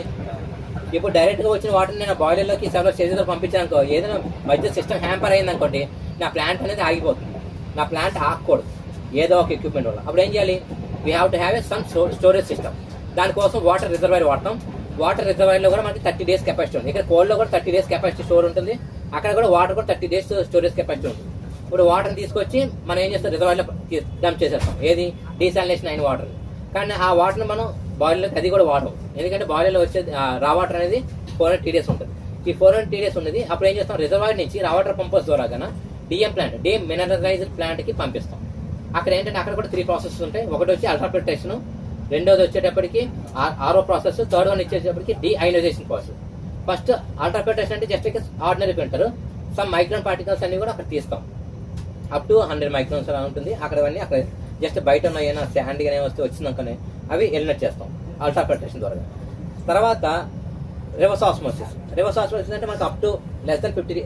ఇప్పుడు డైరెక్ట్గా వచ్చిన వాటర్ని నేను బాయిలర్లోకి సెవెరల్ స్టేజెస్లో పంపించానుకో, ఏదైనా మధ్య సిస్టమ్ హ్యాంపర్ అయింది అనుకోండి, నా ప్లాంట్ అనేది ఆగిపోతుంది. నా ప్లాంట్ ఆగకూడదు ఏదో ఒక ఎక్విప్మెంట్ వల్ల. అప్పుడు ఏం చేయాలి? We have to have some storage system. దానికోసం వాటర్ రిజర్వాయర్ వాడతాం. వాటర్ రిజర్వాయర్లో కూడా మనకి 30 days కెపాసిటీ ఉంది. ఇక్కడ కోల్డ్లో కూడా 30 days కెపాసిటీ స్టోర్ ఉంటుంది. అక్కడ కూడా వాటర్ కూడా 30 days స్టోరేజ్ కెపాసిటీ ఉంటుంది. ఇప్పుడు వాటర్ని తీసుకొచ్చి మనం ఏం చేస్తాం? రిజర్వాయర్లో డంప్ చేసేస్తాం. ఏది? డీసాలినేషన్ అయిన వాటర్. కానీ ఆ వాటర్ని మనం బాయిలర్కి అది కూడా వాడము. ఎందుకంటే బాయిలర్లో వచ్చే రా వాటర్ అనేది 400 TDS ఉంటుంది. ఈ 400 TDS ఉన్నది అప్పుడు ఏం చేస్తాం? రిజర్వాయర్ నుంచి రా వాటర్ పంపర్స్ ద్వారా కన్నా డిఎం ప్లాంట్, మినరలైజ్డ్ ప్లాంట్కి పంపిస్తాం. అక్కడ ఏంటంటే అక్కడ కూడా 3 ప్రాసెసెస్ ఉంటాయి. ఒకటి వచ్చి అల్ట్రాఫిల్ట్రేషన్, రెండోది వచ్చేటప్పటికి ఆర్ఓ ప్రాసెస్, థర్డ్ వన్ ఇచ్చేటప్పటికి డీఅయోనైజేషన్ ప్రాసెస్. ఫస్ట్ అల్ట్రాఫిల్ట్రేషన్ అంటే just ordinary filter. Some micron particles అన్ని కూడా అక్కడ తీస్తాం. అప్ టు 100 microns అలా ఉంటుంది. అక్కడ జస్ట్ బయట ఉన్న ఏమైనా శాండ్ కానీ వస్తే వచ్చిందనుకనే అవి ఎలిమినేట్ చేస్తాం అల్ట్రాఫిల్ట్రేషన్ ద్వారా. తర్వాత రివర్స్ ఆస్మోసిస్ అంటే మనకు up to less than 50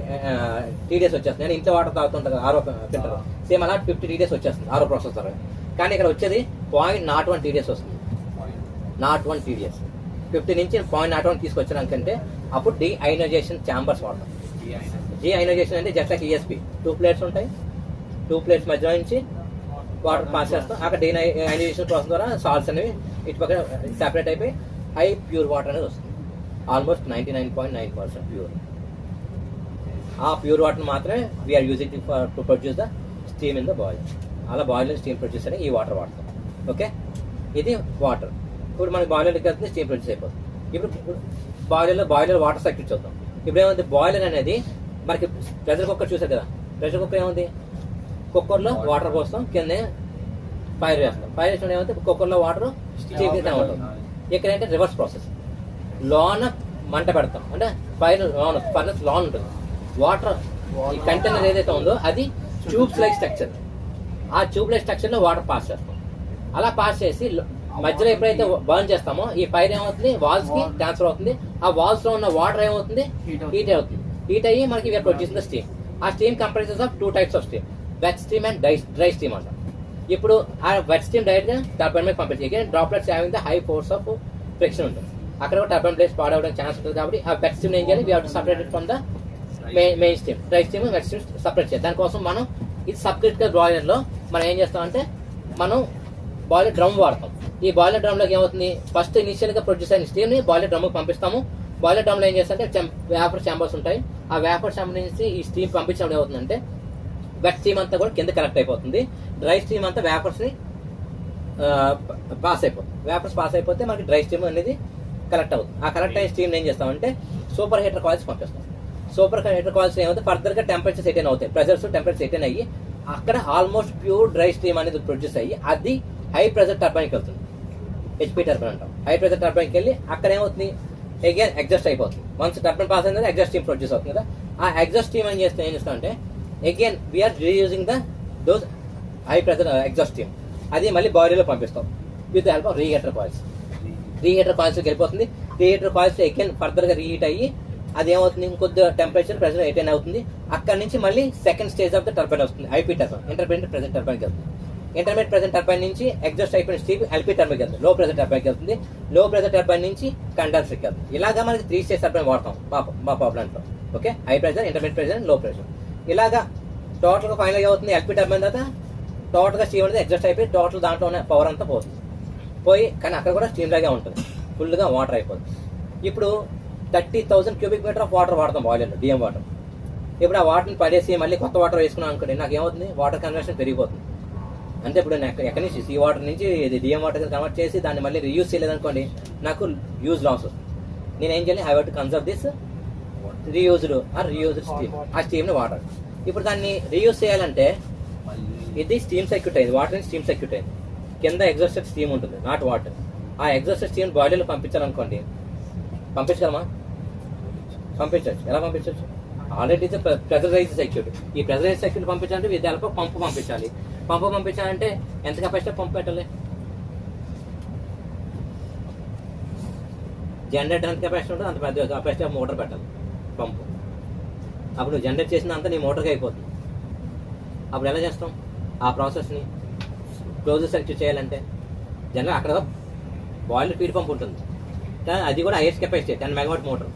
TDS వచ్చేస్తుంది. నేను ఇంట్లో వాటర్ తాగుతుంటా కదా ఆరో ఫిల్టర్, సేమ్ అలా 50 TDS వచ్చేస్తుంది ఆరో ప్రాసెస్ ద్వారా. కానీ ఇక్కడ వచ్చేది 0.01 TDS వస్తుంది. 0.1 TDS 50 నుంచి 0.01 తీసుకొచ్చడానికంటే అప్పుడు డీఅయోనైజేషన్ ఛాంబర్స్ వాడతాం. డీఅయోనైజేషన్ అంటే జస్ట్ లైక్ ESP 2 plates ఉంటాయి. 2 plates మధ్య నుంచి వాటర్ పాస్ చేస్తాం. అక్కడ డీఅయోనైజేషన్ ప్రాసెస్ ద్వారా సాల్ట్స్ అనేవి ఇటు పక్కన సెపరేట్ అయిపోయి హై ప్యూర్ వాటర్ అనేది వస్తుంది. Almost 99.9% pure. ఆ ప్యూర్ వాటర్ మాత్రమే we're using to produce the steam in the boiler. అలా బాయిలర్ స్టీమ్ ప్రొడ్యూస్ అని ఈ వాటర్ వాడతాం. ఓకే, ఇది వాటర్. ఇప్పుడు మనకి బాయిలర్కి వెళ్తే స్టీమ్ ప్రొడ్యూస్ అయిపోతుంది. ఇప్పుడు బాయిలర్ వాటర్ సర్క్యూట్ చూద్దాం. ఇప్పుడు ఏముంది? బాయిలర్ అనేది మనకి ప్రెషర్ కుక్కర్ చూసారు కదా. ప్రెషర్ కుక్కర్ ఏముంది? కుక్కర్లో వాటర్ పోస్తాం, కింద ఫైర్ వేస్తాం. ఫైర్ వేసిన ఏమైతే కుక్కర్లో వాటర్ స్టీమ్ కింద ఉంటుంది. ఇక్కడ ఏంటంటే రివర్స్ ప్రాసెస్. లోన మంట పెడతాం, అంటే ఫైర్ లోన్ ఫర్నెస్ లోన్ ఉంటుంది. వాటర్ ఈ కంటైనర్ ఏదైతే ఉందో అది ట్యూబ్స్ లైక్ స్ట్రక్చర్. ఆ ట్యూబ్ లైక్ స్ట్రక్చర్లో వాటర్ పాస్ చేస్తాం. అలా పాస్ చేసి మధ్యలో ఎప్పుడైతే బర్న్ చేస్తామో ఈ ఫైర్ ఏమవుతుంది? వాల్స్ కి ట్రాన్స్ఫర్ అవుతుంది. ఆ వాల్స్ లో ఉన్న వాటర్ ఏమవుతుంది? హీట్ అవుతుంది. హీట్ అయ్యి మనకి ప్రొడ్యూస్ ద స్టీమ్. ఆ steam comprises of 2 types of steam. Wet stream and dry stream అంటాం. ఇప్పుడు ఆ వెట్ స్ట్రీమ్ డైరెక్ట్ గా టర్బైన్ మీద పంపించి again droplets having the high force of friction ఉంటుంది. అక్కడ కూడా టర్బైన్ ప్లేస్ పాడవడానికి ఛాన్స్ ఉంటుంది. కాబట్టి ఆ వెట్ స్ట్రీమ్ ఏం చేయాలి, we have to separate from the main stream. Dry stream wet stream separate చేయాలి. దానికోసం మనం ఇది సబ్ క్రిటికల్ బాయిలర్ లో మనం ఏం చేస్తామంటే మనం బాయిలర్ డ్రమ్ వాడతాం. ఈ బాయిలర్ డ్రమ్ లోకి ఏమవుతుంది, ఫస్ట్ ఇనిషియల్ గా ప్రొడ్యూస్ అయిన స్టీమ్ ని బాయిలర్ డ్రమ్ పంపిస్తాము. బాయిలర్ డ్రమ్ లో ఏం చేస్తారంటే వేపర్ ఛాంబర్స్ ఉంటాయి. ఆ వేపర్ ఛాంబర్ నుంచి ఈ స్టీమ్ పంపించినప్పుడు ఏమవుతుందంటే వెట్ స్టీమ్ అంతా కూడా కింద కలెక్ట్ అయిపోతుంది. డ్రై స్టీమ్ అంతా వేపర్స్ ని పాస్ అయిపోతుంది. వేపర్స్ పాస్ అయిపోతే మనకి డ్రై స్టీమ్ అనేది కలెక్ట్ అవుతుంది. ఆ కలెక్ట్ అయిన స్టీమ్ ఏం చేస్తామంటే సూపర్ హీటర్ కాయిల్స్ పంపిస్తాం. సూపర్ హీటర్ కాయిల్స్ ఏమైతే ఫర్దర్ గా టెంపరేచర్స్ ఎటైన్ అవుతాయి, ప్రెషర్స్ టెంపరేచర్స్ ఎటైన్ అయ్యి అక్కడ ఆల్మోస్ట్ ప్యూర్ డ్రై స్టీమ్ అనేది ప్రొడ్యూస్ అయ్యి అది హై ప్రెషర్ టర్బైన్కి వెళ్తుంది. హెచ్పి టర్బైన్ అంటాం. హై ప్రెషర్ టర్బైన్కి వెళ్ళి అక్కడ ఏమవుతుంది, అగైన్ ఎగ్జాస్ట్ అయిపోతుంది. వన్స్ టర్బైన్ పాస్ అయిన ఎగ్జాస్ట్ స్టీమ్ ప్రొడ్యూస్ అవుతుంది కదా. ఆ ఎగ్జాస్ట్ స్టీమ్ ఏం చేస్తామంటే again we're reusing those high pressure exhaust steam. అది మళ్ళీ బాయిలర్లో పంపిస్తాం with help of reheater coils. Reheater కాయిల్స్కి వెళ్ళిపోతుంది. రీహీటర్ కాయిల్స్ అగైన్ ఫర్దర్ గా రీహీట్ అయ్యి అది ఏమవుతుంది, ఇంకొద్ది టెంపరేచర్ ప్రెషర్ ఎటైన్ అవుతుంది. అక్కడ నుంచి మళ్ళీ second stage of the turbine వస్తుంది, ఐపీ టర్బైన్. ఇంటర్మీడియట్ ప్రెషర్ టర్బైన్కి వెళ్తుంది. ఇంటర్మీడియట్ ప్రెషర్ టర్బైన్ నుంచి ఎగ్జాస్ట్ అయిపోయిన స్టీమ్ ఎల్పీ టర్బైన్కి వెళ్తుంది, లో ప్రెషర్ టర్బైన్కి వెళ్తుంది. లో ప్రెషర్ టర్బైన్ నుంచి కండెన్సర్కి వెళ్తుంది. ఇలాగా మనకి 3 స్టేజ్ టర్బైన్ వాడతాం మా పవర్ ప్లాంట్లో. Okay, high pressure, intermediate pressure, లో ప్రెషర్. ఇలాగా టోటల్ గా ఫైనల్ గా అవుతుంది ఎల్పీ టర్బైన్ తర్వాత టోటల్ గా స్టీమ్ అనేది ఎగ్జాస్ట్ అయిపోయి టోటల్ దాంట్లో ఉన్న పవర్ అంతా పోయి కానీ అక్కడ కూడా స్టీమ్ లాగే ఉంటుంది, ఫుల్ గా వాటర్ అయిపోతుంది. ఇప్పుడు 30,000 క్యూబిక్ మీటర్ ఆఫ్ వాటర్ వాడతాం బాయిలర్లో, డిఎం వాటర్. ఇప్పుడు ఆ వాటర్ని పడేసి మళ్ళీ కొత్త వాటర్ వేసుకున్నాం అనుకోండి, నాకు ఏమవుతుంది, వాటర్ కన్వర్షన్ పెరిగిపోతుంది. అంటే ఇప్పుడు నాకు ఎక్కడి నుంచి సీ వాటర్ నుంచి ఇది డిఎం వాటర్ కన్వర్ట్ చేసి దాన్ని మళ్ళీ రీయూజ్ చేయలేదనుకోండి, నాకు యూజ్ లాస్ వస్తుంది. నేను ఏం చేయాలి, I have to conserve this reused steam. ఆ స్టీమ్ని వాటర్. ఇప్పుడు దాన్ని రీయూజ్ చేయాలంటే ఇది స్టీమ్ సర్క్యూట్ అయింది, వాటర్ స్టీమ్ సర్క్యూట్ అయింది. కింద ఎగ్జాస్టెడ్ స్టీమ్ ఉంటుంది, నాట్ వాటర్. ఆ ఎగ్జాస్టెడ్ స్టీమ్ బాయిలర్లో పంపించాలనుకోండి, పంపించగలమా? పంపించవచ్చు. ఎలా పంపించవచ్చు? Already pressurise circuit. ఈ ప్రెజరైజ్ సర్క్యూట్ పంపించాలంటే విత్ హెల్ప్ ఆఫ్ పంపు పంపించాలి. పంపు పంపించాలంటే ఎంత కెపాసిటీ పంపు పెట్టాలి? జనరేటర్ ఎంత కెపాసిటీ ఉంటుంది అంత పెద్ద కెపాసిటీ ఆఫ్ మోటార్ పెట్టాలి పంపు. అప్పుడు జనరేట్ చేసినంత నీ మోటార్కి అయిపోతుంది. అప్పుడు ఎలా చేస్తాం ఆ ప్రాసెస్ని? క్లోజ్ సర్క్యూట్ చేయాలంటే జనరల్ అక్కడ బాయిలర్ ఫీడ్ పంప్ ఉంటుంది, కానీ అది కూడా highest capacity 10 megawatt motor.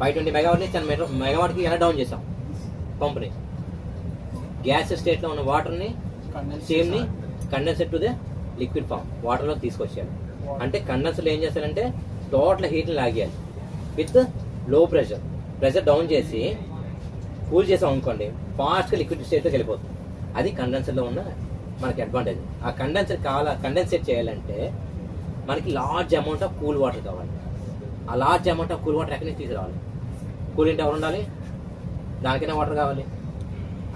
520 megawatt నుంచి 10 మెగావాట్కి ఎలా డౌన్ చేసాం పంప్ని? గ్యాస్ స్టేట్లో ఉన్న వాటర్ని స్టీమ్ని condenser to the liquid form వాటర్లో తీసుకొచ్చేయాలి. అంటే కండెన్సర్లో ఏం చేస్తారంటే టోటల్ హీట్ని లాగేయాలి విత్ లో ప్రెషర్ డౌన్ చేసి కూల్ చేసాం అనుకోండి, ఫాస్ట్గా లిక్విడ్ స్టేట్లోకి వెళ్ళిపోతుంది. అది కండెన్సర్లో ఉన్న మనకి అడ్వాంటేజ్. ఆ కండెన్సేట్ చేయాలంటే మనకి large amount of cool water కావాలి. ఆ large amount of cool water ఎక్కడి నుంచి తీసుకురావాలి? కూలింగ్ టవర్ ఉండాలి, దానికైనా వాటర్ కావాలి.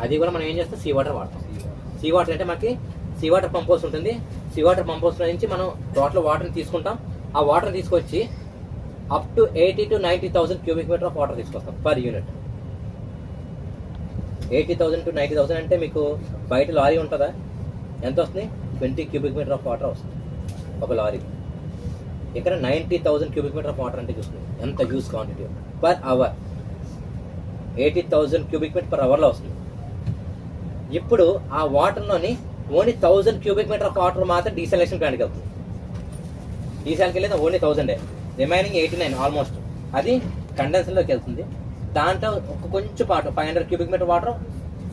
అది కూడా మనం ఏం చేస్తాం, సీ వాటర్ వాడతాం. సీ వాటర్ అంటే మనకి సీ వాటర్ పంప్ హౌస్ ఉంటుంది. సీ వాటర్ పంప్ హౌస్ నుంచి మనం టోటల్ వాటర్ని తీసుకుంటాం. ఆ వాటర్ తీసుకొచ్చి up to 80,000 to 90,000 cubic metre of water తీసుకొస్తాం పర్ యూనిట్. 80,000 to 90,000 అంటే మీకు బయట లారీ ఉంటుందా? ఎంత వస్తుంది? 20 క్యూబిక్ మీటర్ ఆఫ్ వాటర్ వస్తుంది ఒక లారీకి. ఇక్కడ 90,000 క్యూబిక్ మీటర్ ఆఫ్ వాటర్ అంటే చూస్తుంది ఎంత huge quantity per hour. 80,000 cubic metre per అవర్లో వస్తుంది. ఇప్పుడు ఆ వాటర్లోని only 1,000 cubic metre of water మాత్రం డీసాలినేషన్ ప్లాంట్కి వెళ్తుంది. డీసాల్కి వెళ్ళేది ఓన్లీ 1,000, రిమైనింగ్ 89 ఆల్మోస్ట్ అది కండెన్సర్లోకి వెళ్తుంది. దాంట్లో ఒక కొంచెం పాటు 500 cubic metre water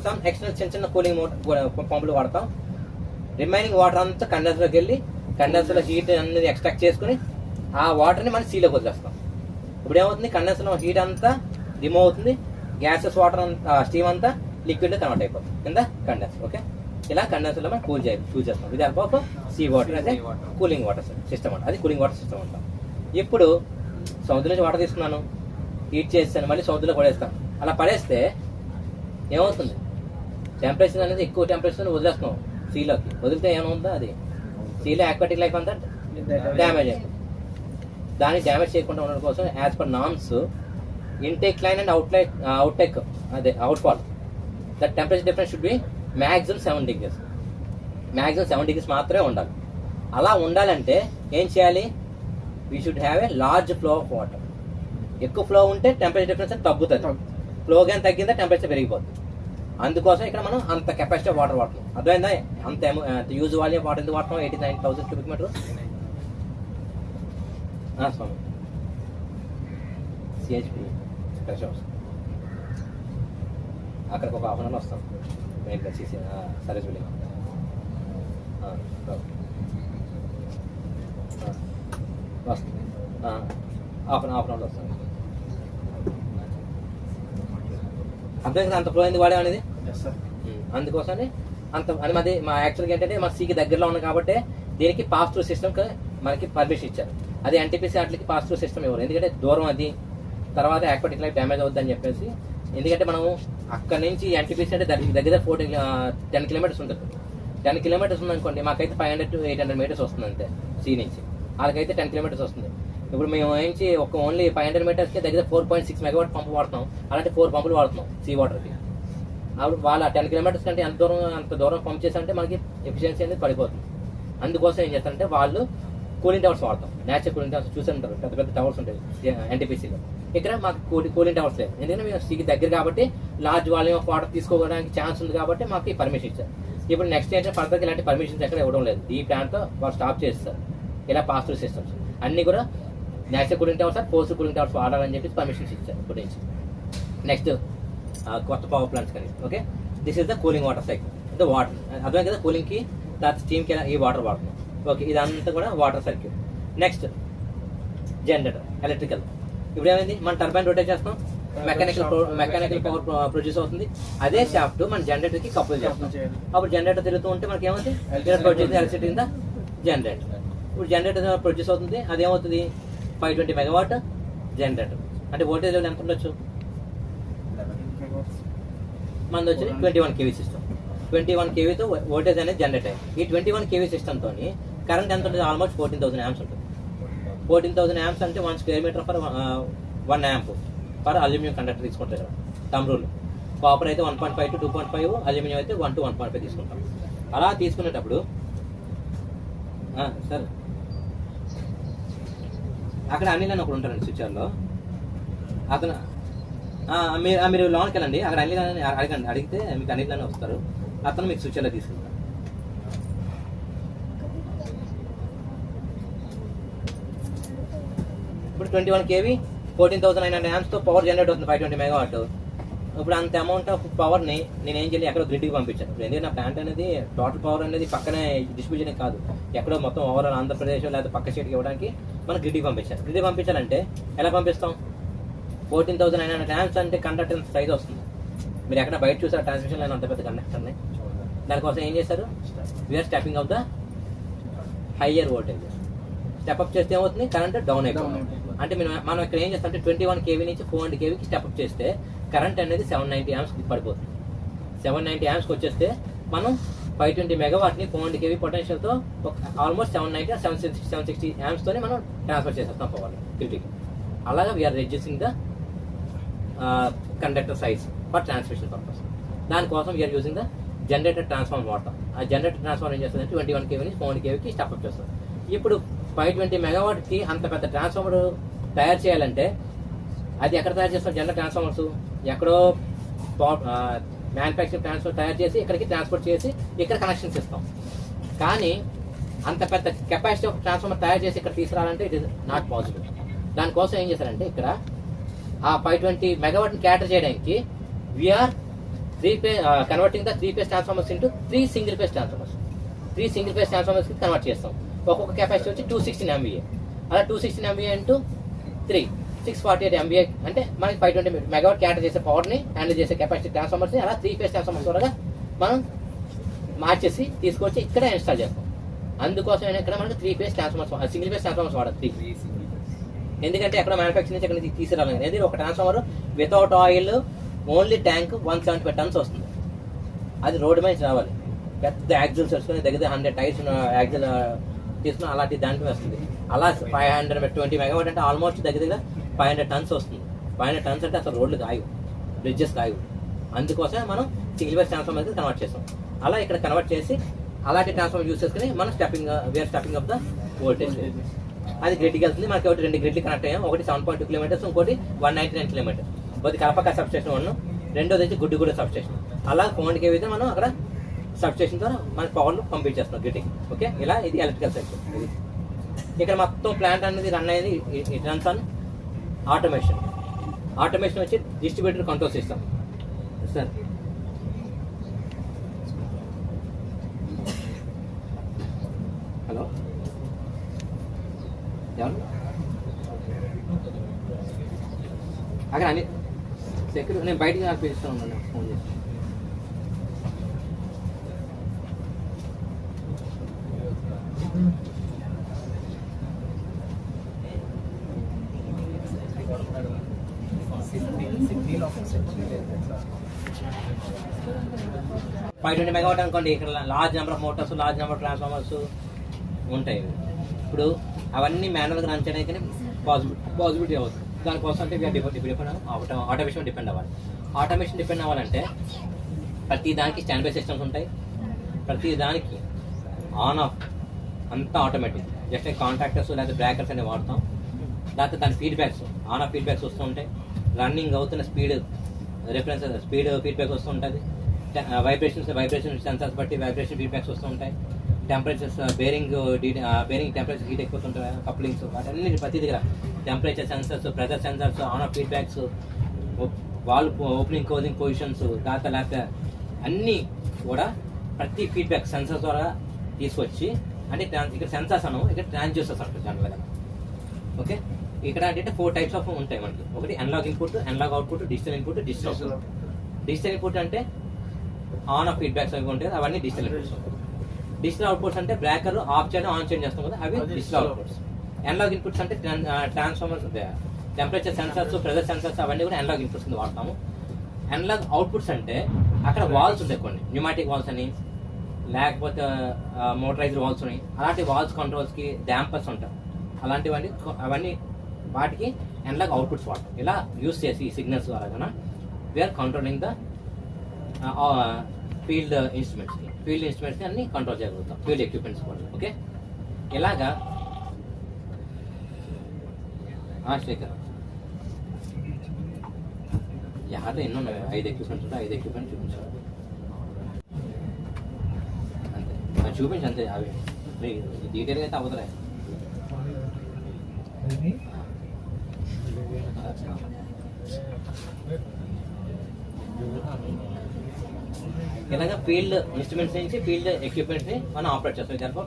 some external చిన్న కూలింగ్ పంపులు వాడతాం. రిమైనింగ్ వాటర్ అంతా కండెన్సర్లోకి వెళ్ళి కండెన్సర్లో హీట్ అనేది ఎక్స్ట్రాక్ట్ చేసుకుని ఆ వాటర్ని మనం సీలోకి వదిలేస్తాం. ఇప్పుడు ఏమవుతుంది, కండెన్సర్లో హీట్ అంతా రిమూవ్ అవుతుంది, గ్యాసెస్ వాటర్ అంతా స్టీమ్ అంతా లిక్విడ్లో కన్వర్ట్ అయిపోతుంది కింద కండెన్సర్. ఓకే, ఇలా కండెన్సర్లో మనం కూల్ చేస్తాం. ఇది హెల్ప్ ఆఫ్ సీ వాటర్ అంటే కూలింగ్ వాటర్ సిస్టమ్ అంట. అది కూలింగ్ వాటర్ సిస్టమ్ అంటాం. ఇప్పుడు సముద్రం నుంచి వాటర్ తీసుకున్నాను, హీట్ చేస్తాను, మళ్ళీ సముద్రంలో పడేస్తాను. అలా పడేస్తే ఏమవుతుంది, టెంపరేచర్ అనేది ఎక్కువ టెంపరేచర్ వదిలేస్తున్నాం సీలోకి. వదిలితే ఏమవుతుందో అది సీలో ఆక్వాటిక్ లైఫ్ అంతా డ్యామేజ్ అవుతుంది. దాన్ని డ్యామేజ్ చేయకుండా ఉండడం కోసం as per norms intake line and outtake అదే outfall that temperature difference should be maximum 7 degrees. Maximum 7 degrees మాత్రమే ఉండాలి. అలా ఉండాలంటే ఏం చేయాలి, we should have a large flow of water. ఎక్కువ ఫ్లో ఉంటే టెంపరేచర్ డిఫరెన్స్ తగ్గుతుంది, ఫ్లో కానీ తగ్గిందా టెంపరేచర్ పెరిగిపోతుంది. అందుకోసం ఇక్కడ మనం అంత కెపాసిటీ వాటర్ వాడుతున్నాం. అర్థమైందా? అంత యూజ్ వాల్యూమ్ వాటర్ ఎందుకు వాడుతున్నాం? 89,000 క్యూబిక్ మీటర్. స్వామి సిహెచ్పి ఫ్రెష్ హౌస్ అక్కడికి ఒక హాఫ్ అన్ అవర్లో వస్తాం. మెయిన్గా సర్వీస్ బిల్డింగ్ వస్తుంది. హాఫ్ అన్ అవర్లో వస్తాం. అర్థం కదా అంత ఫ్లో ఎందుకు వాడేమనేది. అందుకోసమని అంత అని మాది మా యాక్చువల్గా ఏంటంటే మా సీకి దగ్గరలో ఉంది కాబట్టి దీనికి పాస్ త్రూ సిస్టమ్ మనకి పర్మిషన్ ఇచ్చారు. అది ఎన్టీపీసీ వాటికి పాస్ త్రూ సిస్టమ్ ఇవ్వరు, ఎందుకంటే దూరం అది, తర్వాత యాక్వాటిక్ లైఫ్ డ్యామేజ్ అవుతుందని చెప్పేసి. ఎందుకంటే మనం అక్కడ నుంచి ఎన్టీపీసీ అంటే దగ్గర 10 కిలోమీటర్స్ ఉంటుంది. 10 కిలోమీటర్స్ ఉందనుకోండి, మాకైతే 500 to 800 మీటర్స్ వస్తుంది అంతే సీ నుంచి. వాళ్ళకైతే 10 కిలోమీటర్స్ వస్తుంది. ఇప్పుడు మేము ఏంచి ఓన్లీ 500 మీటర్స్కి దగ్గర 4.6 మెగావాట్ పంపు వాడుతున్నాం. అలాంటి 4 పంపులు వాడుతున్నాం సీ వాటర్కి. అప్పుడు వాళ్ళ 10 కిలోమీటర్స్ కంటే అంత దూరం పంప్ చేశారంటే మనకి ఎఫిషియన్సీ అనేది పడిపోతుంది. అందుకోసం ఏం చేస్తారంటే వాళ్ళు కూలింగ్ టవర్స్ వాడతాం. నేచురల్ కూలింగ్ టవర్స్ చూసి ఉంటారు, పెద్ద పెద్ద టవర్స్ ఉంటాయి ఎన్టీపీసీలో. ఇక్కడ మాకు కూలింగ్ టవర్స్ లేదు, ఎందుకంటే మేము సీకి దగ్గర కాబట్టి లార్జ్ వాల్యూమ్ ఆఫ్ వాటర్ తీసుకోవడానికి ఛాన్స్ ఉంది కాబట్టి మాకు ఈ పర్మిషన్ ఇచ్చారు. ఇప్పుడు నెక్స్ట్ ఏంటంటే ఫర్దర్గా ఇలాంటి పర్మిషన్స్ ఎక్కడ ఇవ్వడం లేదు. ఈ ప్లాన్తో వాళ్ళు స్టాప్ చేస్తారు. ఇలా పాస్ త్రూ సిస్టమ్స్ అన్నీ కూడా natural cooling towers force cooling towers వాడాలని చెప్పి పర్మిషన్స్ ఇచ్చారు ఇప్పుడు నుంచి. నెక్స్ట్ కొత్త పవర్ ప్లాంట్స్ కానీ. Okay, this is the cooling water cycle. The water అర్థమే కదా, కూలింగ్కి తర్వాత స్టీమ్కి ఈ వాటర్ వాడుతున్నాం. ఓకే, ఇదంతా కూడా water circuit. Next generator, electrical. ఇప్పుడు ఏమైంది, మన టర్బైన్ రొటేట్ చేస్తాం, మెకానికల్ పవర్ ప్రొడ్యూస్ అవుతుంది. అదే షాఫ్ట్ మన జనరేటర్ కి కపుల్ చేస్తాం. అప్పుడు జనరేటర్ తిరుగుతూ ఉంటే మనకి ఏమవుతుంది, produce electricity in the generator. ఇప్పుడు జనరేటర్ ప్రొడ్యూస్ అవుతుంది, అదేమవుతుంది 520 మెగావాట్ జనరేటర్. అంటే వోల్టేజ్ లెవెల్ ఎంత ఉండొచ్చు, మనది వచ్చి 21 kV సిస్టమ్. 21 kVతో వోల్టేజ్ అనేది జనరేట్ అయ్యింది. ఈ 21 kV సిస్టమ్తో కరెంట్ ఎంత ఉంటుంది, ఆల్మోస్ట్ 14,000 amps ఉంటుంది. 14,000 amps అంటే 1 square meter for 1 amp for aluminium conductor తీసుకుంటారు కదా టమ్ రూల్. కాపర్ అయితే 1.5 to 2.5, అల్యూమినియం అయితే 1 to 1.5 తీసుకుంటాం. అలా తీసుకునేటప్పుడు సార్ అక్కడ అనిల్ అని ఒకడు ఉంటారండి స్విచ్చర్లో. అతను మీరు లోన్కి వెళ్ళండి, అక్కడ అనిల్ అని అడగండి, అడిగితే మీకు అనిల్ అని వస్తారు. అతను మీకు స్విచ్చర్లో తీసుకుంటారు. ఇప్పుడు 21 kV 14,900 amps తో పవర్ జనరేట్ అవుతుంది, 520 మెగావాట్. ఇప్పుడు అంత అమౌంట్ ఆఫ్ పవర్ని నేను ఏం చేయాలి, ఎక్కడో గ్రిడ్కి పంపించాను. ఇప్పుడు ఎందుకంటే నా ప్లాంట్ అనేది టోటల్ పవర్ అనేది పక్కనే డిస్ట్రిబ్యూషన్ కాదు, ఎక్కడో మొత్తం ఓవరాల్ ఆంధ్రప్రదేశ్ లేదా పక్క స్టేట్కి ఇవ్వడానికి మనం గ్రిడ్కి పంపించాను. గ్రిడ్కి పంపించాలంటే ఎలా పంపిస్తాం, 14,900 amps అంటే కండక్టర్ సైజ్ వస్తుంది. మీరు ఎక్కడ బయట చూసారు ట్రాన్స్మిషన్ లైన్ అంత పెద్ద కండక్టర్ని. దానికోసం ఏం చేశారు, we're stepping off the higher voltage. Step up చేస్తే ఏమవుతుంది, కరెంట్ డౌన్ అయిపోతుంది. అంటే మనం ఇక్కడ ఏం చేస్తాం అంటే 21 kV నుంచి 400 kVకి స్టెప్అప్ చేస్తే కరెంట్ అనేది 790 amps పడిపోతుంది. 790 amps వచ్చేస్తే మనం 520 మెగావాట్ని 400 kV పొటెన్షియల్తో ఆల్మోస్ట్ 760 amps తోనే మనం ట్రాన్స్ఫర్ చేసేస్తాం పవర్ గ్రిడ్కి. అలాగా we are reducing the conductor size for transmission purpose. దానికోసం we are using the generator transformer వాడతాం. ఆ జనరేటర్ ట్రాన్స్ఫార్మర్ ఏం చేస్తుంది, 21 kV నుంచి 400 kVకి స్టెప్అప్ చేస్తుంది. ఇప్పుడు 520 మెగావాట్కి అంత పెద్ద ట్రాన్స్ఫార్మర్ తయారు చేయాలంటే అది ఎక్కడ తయారు చేస్తాం, జనరల్ ట్రాన్స్ఫార్మర్స్ ఎక్కడో మ్యానుఫ్యాక్చరింగ్ ట్రాన్స్ఫర్ తయారు చేసి ఇక్కడికి ట్రాన్స్పోర్ట్ చేసి ఇక్కడ కనెక్షన్స్ ఇస్తాం. కానీ అంత పెద్ద కెపాసిటీ ఆఫ్ ట్రాన్స్ఫార్మర్ తయారు చేసి ఇక్కడ తీసుకురావాలంటే ఇట్ ఇస్ నాట్ పాసిబుల్. దానికోసం ఏం చేశారంటే ఇక్కడ ఆ 520 మెగావాట్ని క్యాటర్ చేయడానికి we are converting the 3 phase transformers into 3 single phase transformers. 3 single phase ట్రాన్స్ఫార్మర్స్కి కన్వర్ట్ చేస్తాం. ఒక్కొక్క కెపాసిటీ వచ్చి 216 MVA. అలా 216 MVA ఇంటూ 3 648 MVA అంటే మనకి 520 మెగావాట్ క్యాటర్ చేసే పవర్ని హ్యాండిల్ చేసే కెపాసిటీ ట్రాన్స్ఫార్మర్స్ని అలా 3 phase ట్రాన్స్ఫార్మర్స్ ద్వారా మనం మార్చేసి తీసుకొచ్చి ఇక్కడ ఇన్స్టాల్ చేస్తాం. అందుకోసం ఇక్కడ మనకి 3 phase transformers, single phase transformers వాడదు 3. ఎందుకంటే ఎక్కడ మ్యానుఫ్యాక్చరింగ్ నుంచి ఇక్కడ తీసుకురాలి. అనేది ఒక transformer without oil only tank 175 tons వస్తుంది. అది రోడ్డు మీద రావాలి, పెద్ద యాక్సిల్స్ వస్తుంది, దగ్గర 100 టైర్స్ యాక్సిల్ తీసుకుని అలాంటి దానికి వస్తుంది. అలా 520 మెగావాట్ అంటే ఆల్మోస్ట్ దగ్గర 500 tons వస్తుంది. 500 tons అంటే అసలు రోడ్లు కాయవు, బ్రిడ్జెస్ కాయవు. అందుకోసం మనం సింగిల్ phase ట్రాన్స్ఫార్మర్కి కన్వర్ట్ చేస్తాం. అలా ఇక్కడ కన్వర్ట్ చేసి అలాంటి ట్రాన్స్ఫార్మర్ యూస్ చేసుకుని మనం we're stepping off the voltage. అది గ్రిడ్కి వెళ్తుంది. మనకి ఒకటి 2 గ్రిడ్లు కనెక్ట్ అయ్యాం. ఒకటి 7.2 kilometers, ఇంకోటి 199 kilometers. ఒకటి కలపక సబ్స్టేషన్ 1, రెండోది వచ్చి గుడ్డిగూడ సబ్స్టేషన్. అలా 400 kV మనం అక్కడ సబ్స్టేషన్ ద్వారా మన పవర్లు పంపింగ్ చేస్తాం గ్రిడ్కి. ఓకే, ఇలా ఇది ఎలక్ట్రికల్ సెక్షన్. ఇది ఇక్కడ మొత్తం ప్లాంట్ అనేది రన్ అయ్యేది it runs on automation. Automation వచ్చి distributor control system. Sir hello, ఎవరు అక్కడ అని సెక్యూరిటీ, నేను బయటికి పిలుస్తూ ఉన్నాను ఫోన్ చేసి. ఫైవ్ 20 మెగావాట్ అనుకోండి, ఇక్కడ large number of Motors, large number of transformers ఉంటాయి. ఇప్పుడు అవన్నీ మాన్యువల్గా రన్ చేయడానికి పాసిబిలిటీ అవుతుంది. దానికోసం అంటే ఆటోమేషన్ డిపెండ్ అవ్వాలి. ఆటోమేషన్ డిపెండ్ అవ్వాలంటే ప్రతి దానికి స్టాండ్ బై సిస్టమ్స్ ఉంటాయి. ప్రతి దానికి ఆన్ ఆఫ్ అంతా ఆటోమేటిక్. జస్ట్ కాంటాక్టర్స్ లేదా బ్రేకర్స్ అనేవి వాడతాం. లేకపోతే దాని ఫీడ్బ్యాక్స్, ఆన్ ఆఫ్ ఫీడ్బ్యాక్స్ వస్తూ ఉంటాయి. రన్నింగ్ అవుతున్న స్పీడ్ రిఫరెన్స్ స్పీడ్ ఫీడ్బ్యాక్ వస్తూ ఉంటుంది. వైబ్రేషన్ సెన్సార్స్ బట్టి వైబ్రేషన్ ఫీడ్బ్యాక్స్ వస్తూ ఉంటాయి. టెంపరేచర్స్, బేరింగ్ టెంపరేచర్ హీట్ ఎక్కుతుంటాయి, కప్లింగ్స్, వాటన్నిటి ప్రతి దగ్గర temperature sensors, pressure sensors, on off feedbacks, valve opening closing positions, లేకపోతే అన్నీ కూడా ప్రతి ఫీడ్బ్యాక్ సెన్సర్స్ ద్వారా తీసుకొచ్చి, అంటే ఇక్కడ సెన్సర్స్ అను, ఇక్కడ ట్రాన్స్డ్యూసర్స్ అంటారు జనరల్గా. ఓకే, ఇక్కడ అంటే 4 టైప్స్ ఆఫ్ ఉంటాయి మనకి. ఒకటి analogue input, analogue output, digital input, digital output. Digital input అంటే ఆన్ ఆఫ్ ఫీడ్బ్యాక్స్ అవి ఉంటాయి, అవన్నీ డిజిటల్ ఇన్పుట్స్. డిజిటల్ అవుట్పుట్స్ అంటే బ్రేకర్ ఆఫ్ చేయడం ఆన్ చేయడం చేస్తాం కదా, అవి డిజిటల్ అవుట్పుట్స్. అనలాగ్ ఇన్పుట్స్ అంటే transformers, temperature sensors, pressure sensors, అవన్నీ కూడా అనలాగ్ ఇన్పుట్స్ కింద వాడతాము. అనలాగ్ అవుట్పుట్స్ అంటే అక్కడ వాల్స్ ఉంటాయి, కొన్ని న్యూమాటిక్ వాల్స్ అని, లేకపోతే మోటరైజ్డ్ వాల్స్ అని, అలాంటి వాల్స్ కంట్రోల్స్కి డ్యాంపర్స్ ఉంటాయి. అలాంటివన్నీ అవన్నీ వాటికి అనలాగ్ అవుట్పుట్స్ వాడతాం. ఇలా యూస్ చేసి ఈ సిగ్నల్స్ ద్వారా కన్నా వీఆర్ కంట్రోలింగ్ ద ఫీల్డ్ ఇన్స్ట్రుమెంట్స్ని అన్ని కంట్రోల్ చేయగలుగుతాం, ఫీల్డ్ ఎక్విప్మెంట్స్ కూడా. ఓకే, ఇలాగా శేఖర్ యాభై ఎన్నో ఉన్నాయి, 5 ఎక్విప్మెంట్స్ ఉంటాయి, 5 ఎక్విప్మెంట్ చూపించాలి అంతే, చూపించి అంతే. అవి డీటెయిల్గా అయితే అవ్వదులే. ఇలాగా ఫీల్డ్ ఇన్స్ట్రుమెంట్స్ నుంచి ఫీల్డ్ ఎక్విప్మెంట్స్ ని మనం ఆపరేట్ చేస్తాం. దానిలో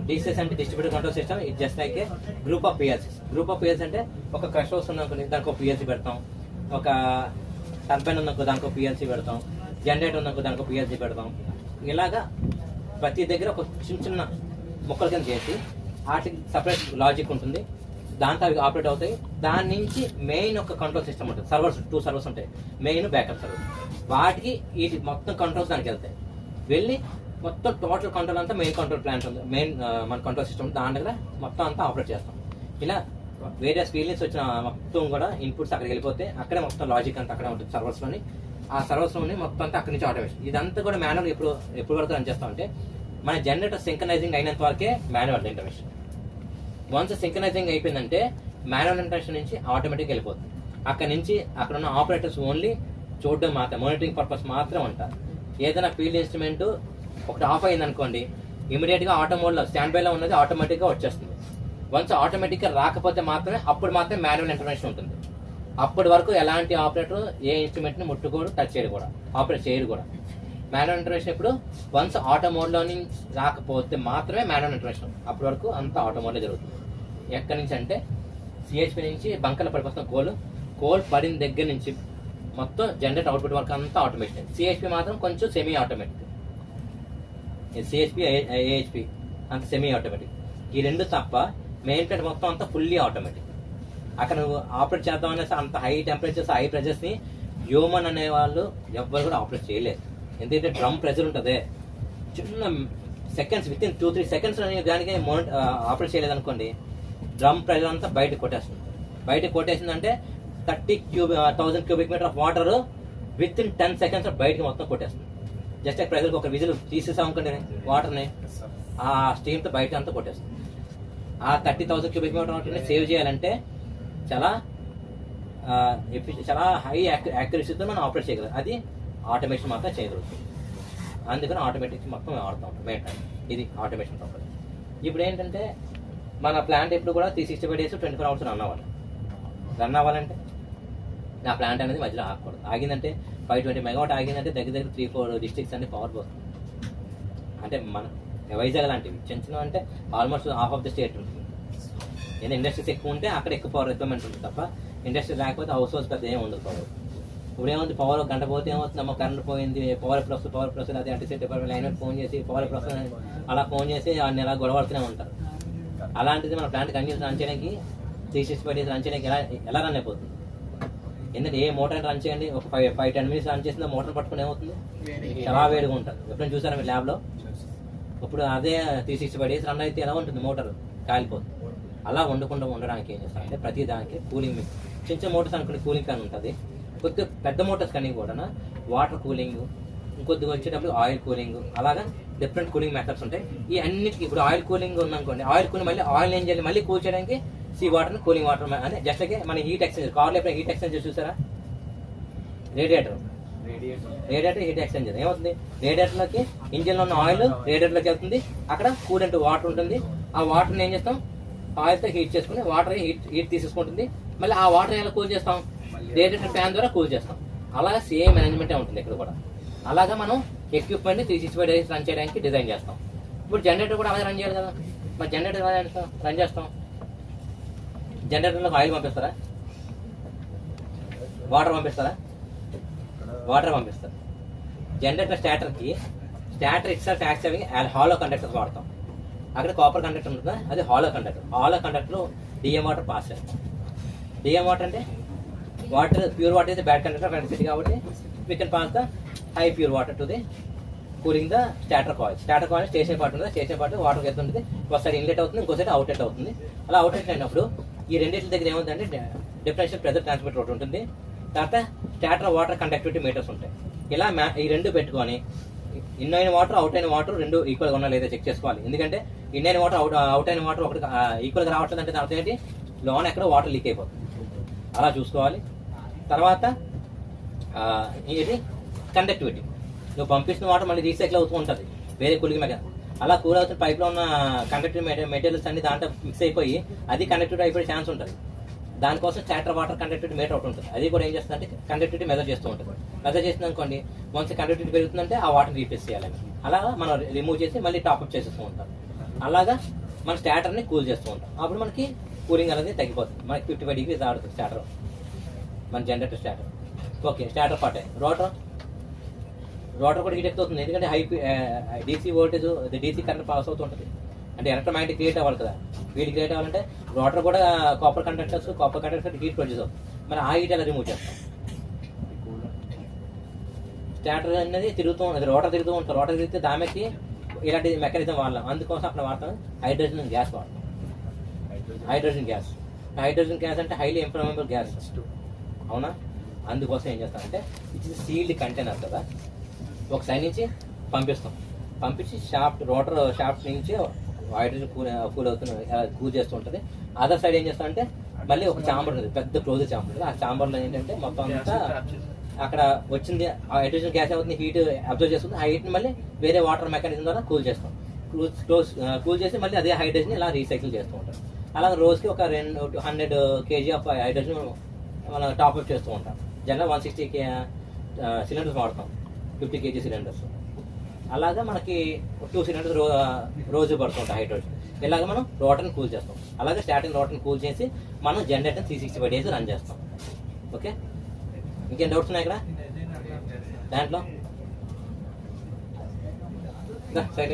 డీసీఎస్ అంటే distributor control system. It just like a group of PLCs. Group of PLC అంటే ఒక క్రష్ వస్తుంది అనుకుని దానికి ఒక పిఎల్సీ పెడతాం, ఒక టర్బైన్ ఉందనుకో దానికి ఒక పిఎల్సీ పెడతాం, జనరేటర్ ఉందనుకో దానికి ఒక పిఎల్సీ పెడతాం. ఇలాగా ప్రతి దగ్గర ఒక చిన్న ముక్కల కింద చేసి వాటికి సపరేట్ లాజిక్ ఉంటుంది, దాంతో అవి ఆపరేట్ అవుతాయి. దాని నుంచి మెయిన్ ఒక కంట్రోల్ సిస్టమ్ ఉంటుంది, సర్వర్స్ 2 సర్వర్స్ ఉంటాయి, మెయిన్ బ్యాకప్ సర్వర్. వాటికి వీటి మొత్తం కంట్రోల్స్ దానికి వెళ్తాయి. వెళ్ళి మొత్తం టోటల్ కంట్రోల్ అంతా మెయిన్ కంట్రోల్ ప్లాంట్ ఉంది, మెయిన్ మన కంట్రోల్ సిస్టమ్, దాని దగ్గర మొత్తం అంతా ఆపరేట్ చేస్తాం. ఇలా వేరే ఫీల్డ్ నుంచి వచ్చిన మొత్తం కూడా ఇన్పుట్స్ అక్కడికి వెళ్ళిపోతే అక్కడే మొత్తం లాజిక్ అంతా అక్కడే ఉంటుంది సర్వర్స్లోని. ఆ సర్వర్స్లోని మొత్తం అంతా అక్కడి నుంచి ఆటోమేషన్. ఇదంతా కూడా మాన్యువల్ ఎప్పుడు వరకు రన్ చేస్తామంటే మన జనరేటర్ సింక్రనైజింగ్ అయినంత వరకే మాన్యువల్ ఇంటర్వెన్షన్. వన్స్ సింక్రనైజింగ్ అయిపోయిందంటే మాన్యువల్ ఇంటర్వెన్షన్ నుంచి ఆటోమేటిక్గా వెళ్ళిపోతుంది. అక్కడి నుంచి అక్కడ ఉన్న ఆపరేటర్స్ ఓన్లీ చూడడం మాత్రం, మానిటరింగ్ పర్పస్ మాత్రం ఉంటారు. ఏదైనా ఫీల్డ్ ఇన్స్ట్రుమెంట్ ఒకటి ఆఫ్ అయింది అనుకోండి, ఇమీడియట్గా ఆటో మోడ్లో స్టాండ్ బైలో ఉన్నది ఆటోమేటిక్గా వచ్చేస్తుంది. వన్స్ ఆటోమేటిక్గా రాకపోతే మాత్రమే అప్పుడు మాత్రమే మాన్యువల్ ఇంటర్వెన్షన్ ఉంటుంది. అప్పటి వరకు ఎలాంటి ఆపరేటర్ ఏ ఇన్స్ట్రుమెంట్ని ముట్టుకోడు, టచ్ చేయడు కూడా, ఆపరేట్ చేయడు కూడా. మాన్యువల్ ఇంటర్వెన్షన్ ఇప్పుడు వన్స్ ఆటో మోడ్లోని రాకపోతే మాత్రమే మాన్యువల్ ఇంటర్వెన్షన్. అప్పటి వరకు అంతా ఆటో మోడ్లో జరుగుతుంది. ఎక్కడి నుంచి అంటే సిహెచ్పి నుంచి బంకర్లో పడిపోతున్న కోల్ పడిన దగ్గర నుంచి మొత్తం జనరేట్ అవుట్పుట్ వరకు అంతా ఆటోమేషన్. సిహెచ్పి మాత్రం కొంచెం సెమీ ఆటోమేటిక్. సిహెచ్పి ఏహెచ్పి అంత సెమీ ఆటోమేటిక్. ఈ రెండు తప్ప మెయిన్ ప్లాంట్ మొత్తం అంతా ఫుల్లీ ఆటోమేటిక్. అక్కడ నువ్వు ఆపరేట్ చేద్దాం అనేసి అంత హై టెంపరేచర్స్, హై ప్రెజర్స్ని హ్యూమన్ అనే వాళ్ళు ఎవ్వరు కూడా ఆపరేట్ చేయలేరు. ఎందుకంటే డ్రమ్ ప్రెజర్ ఉంటుంది, చిన్న సెకండ్స్, విత్ ఇన్ 2-3 సెకండ్స్ దానికి ఆపరేట్ చేయలేదు అనుకోండి, డ్రమ్ ప్రెజర్ అంతా బయటకు కొట్టేస్తుంది. బయటకు కొట్టేసిందంటే 30,000 cubic metre of water within 10 seconds బయటకి మొత్తం కొట్టేస్తుంది. జస్ట్ ప్రెజర్కి ఒక విజిల్ తీసేసాం అనుకోండి వాటర్ని, ఆ స్టీమ్తో బయట అంతా కొట్టేస్తుంది. ఆ 30,000 క్యూబిక్ మీటర్ వాటర్ని సేవ్ చేయాలంటే చాలా హై యాక్యురసీతో మనం ఆపరేట్ చేయగలం. అది ఆటోమేషన్ మాత్రం చేయగలుగుతుంది. అందుకని ఆటోమేటిక్ మొత్తం వాడుతూ ఉంటాం మెయింటైన్. ఇది ఆటోమేషన్ పర్పస్. ఇప్పుడు ఏంటంటే మన ప్లాంట్ ఎప్పుడు కూడా 365 days 24 hours రన్ అవ్వాలంటే ఆ ప్లాంట్ అనేది మధ్యలో ఆగకూడదు. ఆగిందంటే 520 మెగావాట్ ఆగిందంటే దగ్గర 3-4 డిస్ట్రిక్ట్స్ అన్ని పవర్ పోతుంది. అంటే మన వైజాగ్ లాంటివి చిన్న చిన్న అంటే almost half of the state ఉంటుంది. ఏదైనా ఇండస్ట్రీస్ ఎక్కువ ఉంటే అక్కడ ఎక్కువ పవర్ రిక్వైర్మెంట్ ఉంటుంది తప్ప ఇండస్ట్రీ లేకపోతే హౌస్ హౌస్ పెద్ద ఏమి ఉండదు పవర్. ఇప్పుడు ఏముంది, పవర్ గంట పోతే ఏమవుతుంది, అమ్మ కరెంట్ పోయింది, పవర్ ప్లస్ అది అంటిసెట్ డిపార్ట్మెంట్ లైన్ ఫోన్ చేసి పవర్ ప్లస్ అలా ఫోన్ చేసి అన్ని ఎలా గొడవడుతూనే ఉంటారు. అలాంటిది మన ప్లాంట్ కంటిన్యూస్ రన్ చేయడానికి 365 days రన్ చేయడానికి ఎలా రన్ అయిపోతుంది? ఎందుకంటే ఏ మోటార్ రన్ చేయండి, ఒక 5-10 minutes రన్ చేసిన మోటార్ పట్టుకుని ఏమవుతుంది, చాలా వేడిగా ఉంటుంది. ఎప్పుడైనా చూసారా మీరు ల్యాబ్లో? ఇప్పుడు అదే 365 days రన్ అయితే ఎలా ఉంటుంది, మోటార్ కాలిపోతుంది. అలా ఉండడానికి ఏం చేస్తారంటే ప్రతి దానికి కూలింగ్, చిన్న చిన్న మోటార్స్ అనుకుని కూలింగ్ ఫ్యాన్ ఉంటుంది. కొద్దిగా పెద్ద మోటార్స్ కానీ కూడా వాటర్ కూలింగ్, ఇంకొద్దిగా వచ్చేటప్పుడు ఆయిల్ కూలింగ్, అలాగా డిఫరెంట్ కూలింగ్ మెథడ్స్ ఉంటాయి. ఈ అన్నిటికీ ఇప్పుడు ఆయిల్ కూలింగ్ ఉందనుకోండి, ఆయిల్ కూలింగ్ మళ్ళీ ఆయిల్ ఏం చేయాలి, మళ్ళీ కూల్ చేయడానికి సీ వాటర్ కూలింగ్ వాటర్ అంటే జస్ట్ లైక్ మన హీట్ ఎక్స్చేంజర్. కార్లో ఎప్పుడైనా హీట్ ఎక్స్చేంజర్ చూసారా? రేడియేటర్ హీట్ ఎక్స్చేంజర్ ఏమవుతుంది, రేడియేటర్లోకి ఇంజిన్లో ఉన్న ఆయిల్ రేడియేటర్లోకి వెళ్తుంది. అక్కడ కూలెంట్ వాటర్ ఉంటుంది. ఆ వాటర్ని ఏం చేస్తాం, ఆయిల్తో హీట్ చేసుకుని వాటర్ హీట్ తీసేసుకుంటుంది. మళ్ళీ ఆ వాటర్ ఎలా కూల్ చేస్తాం, రేడియేటర్ ఫ్యాన్ ద్వారా కూల్ చేస్తాం. అలాగే సేమ్ మేనేజ్మెంటే ఉంటుంది ఇక్కడ కూడా. అలాగా మనం ఎక్విప్మెంట్ 365 days రన్ చేయడానికి డిజైన్ చేస్తాం. ఇప్పుడు జనరేటర్ కూడా అలాగే రన్ చేయాలి కదా. మరి జనరేటర్ ఎలా రన్ చేస్తాం? జనరేటర్లో ఆయిల్ పంపిస్తారా, వాటర్ పంపిస్తారు. జనరేటర్ స్టార్టర్ ఇట్సెల్ఫ్ యాక్ట్స్ అవి హాలో కండక్టర్స్ వాడతాం. అక్కడ కాపర్ కండక్టర్ ఉంటుంది, అది hollow conductor DM water pass చేస్తాం. డిఎం వాటర్ అంటే ప్యూర్ వాటర్ అయితే బ్యాడ్ కండక్టర్ కండక్టర్ కాబట్టి we can pass the high pure water to the cooling the stator coil. Station part ఉంటుంది. Station part water వెళ్తుంటుంది. ఒకసారి inlet అవుతుంది, ఇంకోసారి outlet అవుతుంది. అలా అవుట్లెట్ అయినప్పుడు ఈ రెండింటి దగ్గర ఏముందంటే డిఫరెన్షియల్ ప్రెజర్ ట్రాన్స్మిటర్ ఒకటి ఉంటుంది. తర్వాత స్టార్టర్ వాటర్ కండక్టివిటీ మీటర్స్ ఉంటాయి. ఇలా ఈ రెండు పెట్టుకొని ఇన్ అయిన వాటర్ అవుట్ అయిన వాటర్ రెండు ఈక్వల్గా ఉన్నా లేదా చెక్ చేసుకోవాలి. ఎందుకంటే ఇన్ అయిన వాటర్ అవుట్ అయిన వాటర్ ఒకటి ఈక్వల్గా రావట్లేదు అంటే అర్థం ఏంటి, లోన్ ఎక్కడ వాటర్ లీక్ అయిపోతుంది. అలా చూసుకోవాలి. తర్వాత ఇది కండక్టివిటీ, నువ్వు పంపిస్తున్న వాటర్ మళ్ళీ రీసైకిల్ అవుతూ ఉంటుంది వేరే కూలింగ్ మెకానిజం. అలా కూల్ అవుతున్న పైప్లో ఉన్న కండక్టివ్ మెటీరియల్స్ అన్ని దాంట్లో మిక్స్ అయిపోయి అది కండక్టివిటీ అయిపోయే ఛాన్స్ ఉంటుంది. దానికోసం స్టార్టర్ వాటర్ కండక్టివిటీ మీటర్ ఒకటి ఉంటుంది. అది కూడా ఏం చేస్తుందంటే కండక్టివిటీ మెజర్ చేస్తూ ఉంటుంది. మెజర్ చేసింది అనుకోండి, వన్స్ కండక్టివిటీ పెరుగుతుందంటే ఆ వాటర్ రీప్లేస్ చేయాలని, అలా మనం రిమూవ్ చేసి మళ్ళీ టాప్అప్ చేసేస్తూ ఉంటాం. అలాగా మన స్టార్టర్ని కూల్ చేస్తూ ఉంటాం. అప్పుడు మనకి కూలింగ్ అనేది తగ్గిపోతుంది. మనకి 55 degrees ఆడుతుంది స్టార్టర్, మన generator starter. Okay, starter part. Rotor కూడా హీట్ ఎక్కుతుంది. ఎందుకంటే high DC voltage, DC current pass అవుతూ ఉంటుంది. అంటే ఎలక్ట్రోమాగ్నెటిక్ క్రియేట్ అవ్వాలి కదా. వీటి క్రియేట్ అవ్వాలంటే రోటర్ కూడా కాపర్ కండక్టర్స్ హీట్ ప్రొడ్యూస్ అవుతుంది. మరి ఆ హీట్ ఎలా రిమూవ్ చేస్తాం? స్టార్టర్ అనేది తిరుగుతూ ఉంటుంది, రోటర్ తిరుగుతూ ఉంటుంది. రోటర్ తిరిగితే దానికి ఇలాంటి మెకానిజం వాడలేం. అందుకోసం అక్కడ వాడతాం హైడ్రోజన్ గ్యాస్ వాడతాం. హైడ్రోజన్ గ్యాస్ అంటే హైలీ ఇన్ఫ్లమబుల్ గ్యాస్, అవునా? అందుకోసం ఏం చేస్తామంటే ఇది సీల్డ్ కంటైనర్ కదా, ఒక సైడ్ నుంచి పంపించి రోటర్ షాఫ్ట్ నుంచి హైడ్రోజన్ కూల్ అవుతుంది, కూల్ చేస్తూ ఉంటుంది. అదర్ సైడ్ ఏం చేస్తామంటే మళ్ళీ ఒక చాంబర్ ఉంటుంది, పెద్ద క్లోజ్ చాంబర్ ఉంటుంది. ఆ చాంబర్లో ఏంటంటే మొత్తం అంతా అక్కడ వచ్చింది హైడ్రోజన్ గ్యాస్ అవుతుంది, హీట్ అబ్జర్వ్ చేస్తుంది. ఆ హీట్ని మళ్ళీ వేరే వాటర్ మెకానిజం ద్వారా కూల్ చేస్తాం. కూల్ చేసి మళ్ళీ అదే హైడ్రోజన్ ఇలా రీసైకిల్ చేస్తూ ఉంటాం. అలా రోజుకి ఒక 100 kg ఆఫ్ హైడ్రోజన్ మనం టాప్అప్ చేస్తూ ఉంటాం. జనరల్ 160 సిలిండర్స్ వాడతాం, 50 kg సిలిండర్స్. అలాగా మనకి 2 సిలిండర్స్ రోజు పడుతుంటాం హైడ్రోజన్. ఇలాగ మనం రోటర్ని కూల్ చేస్తాం. అలాగే స్టార్టింగ్ రోటర్ని కూల్ చేసి మనం జనరేటర్ 365 days రన్ చేస్తాం. ఓకే, ఇంకేం డౌట్స్ ఉన్నాయి ఇక్కడ దాంట్లో? సైడ్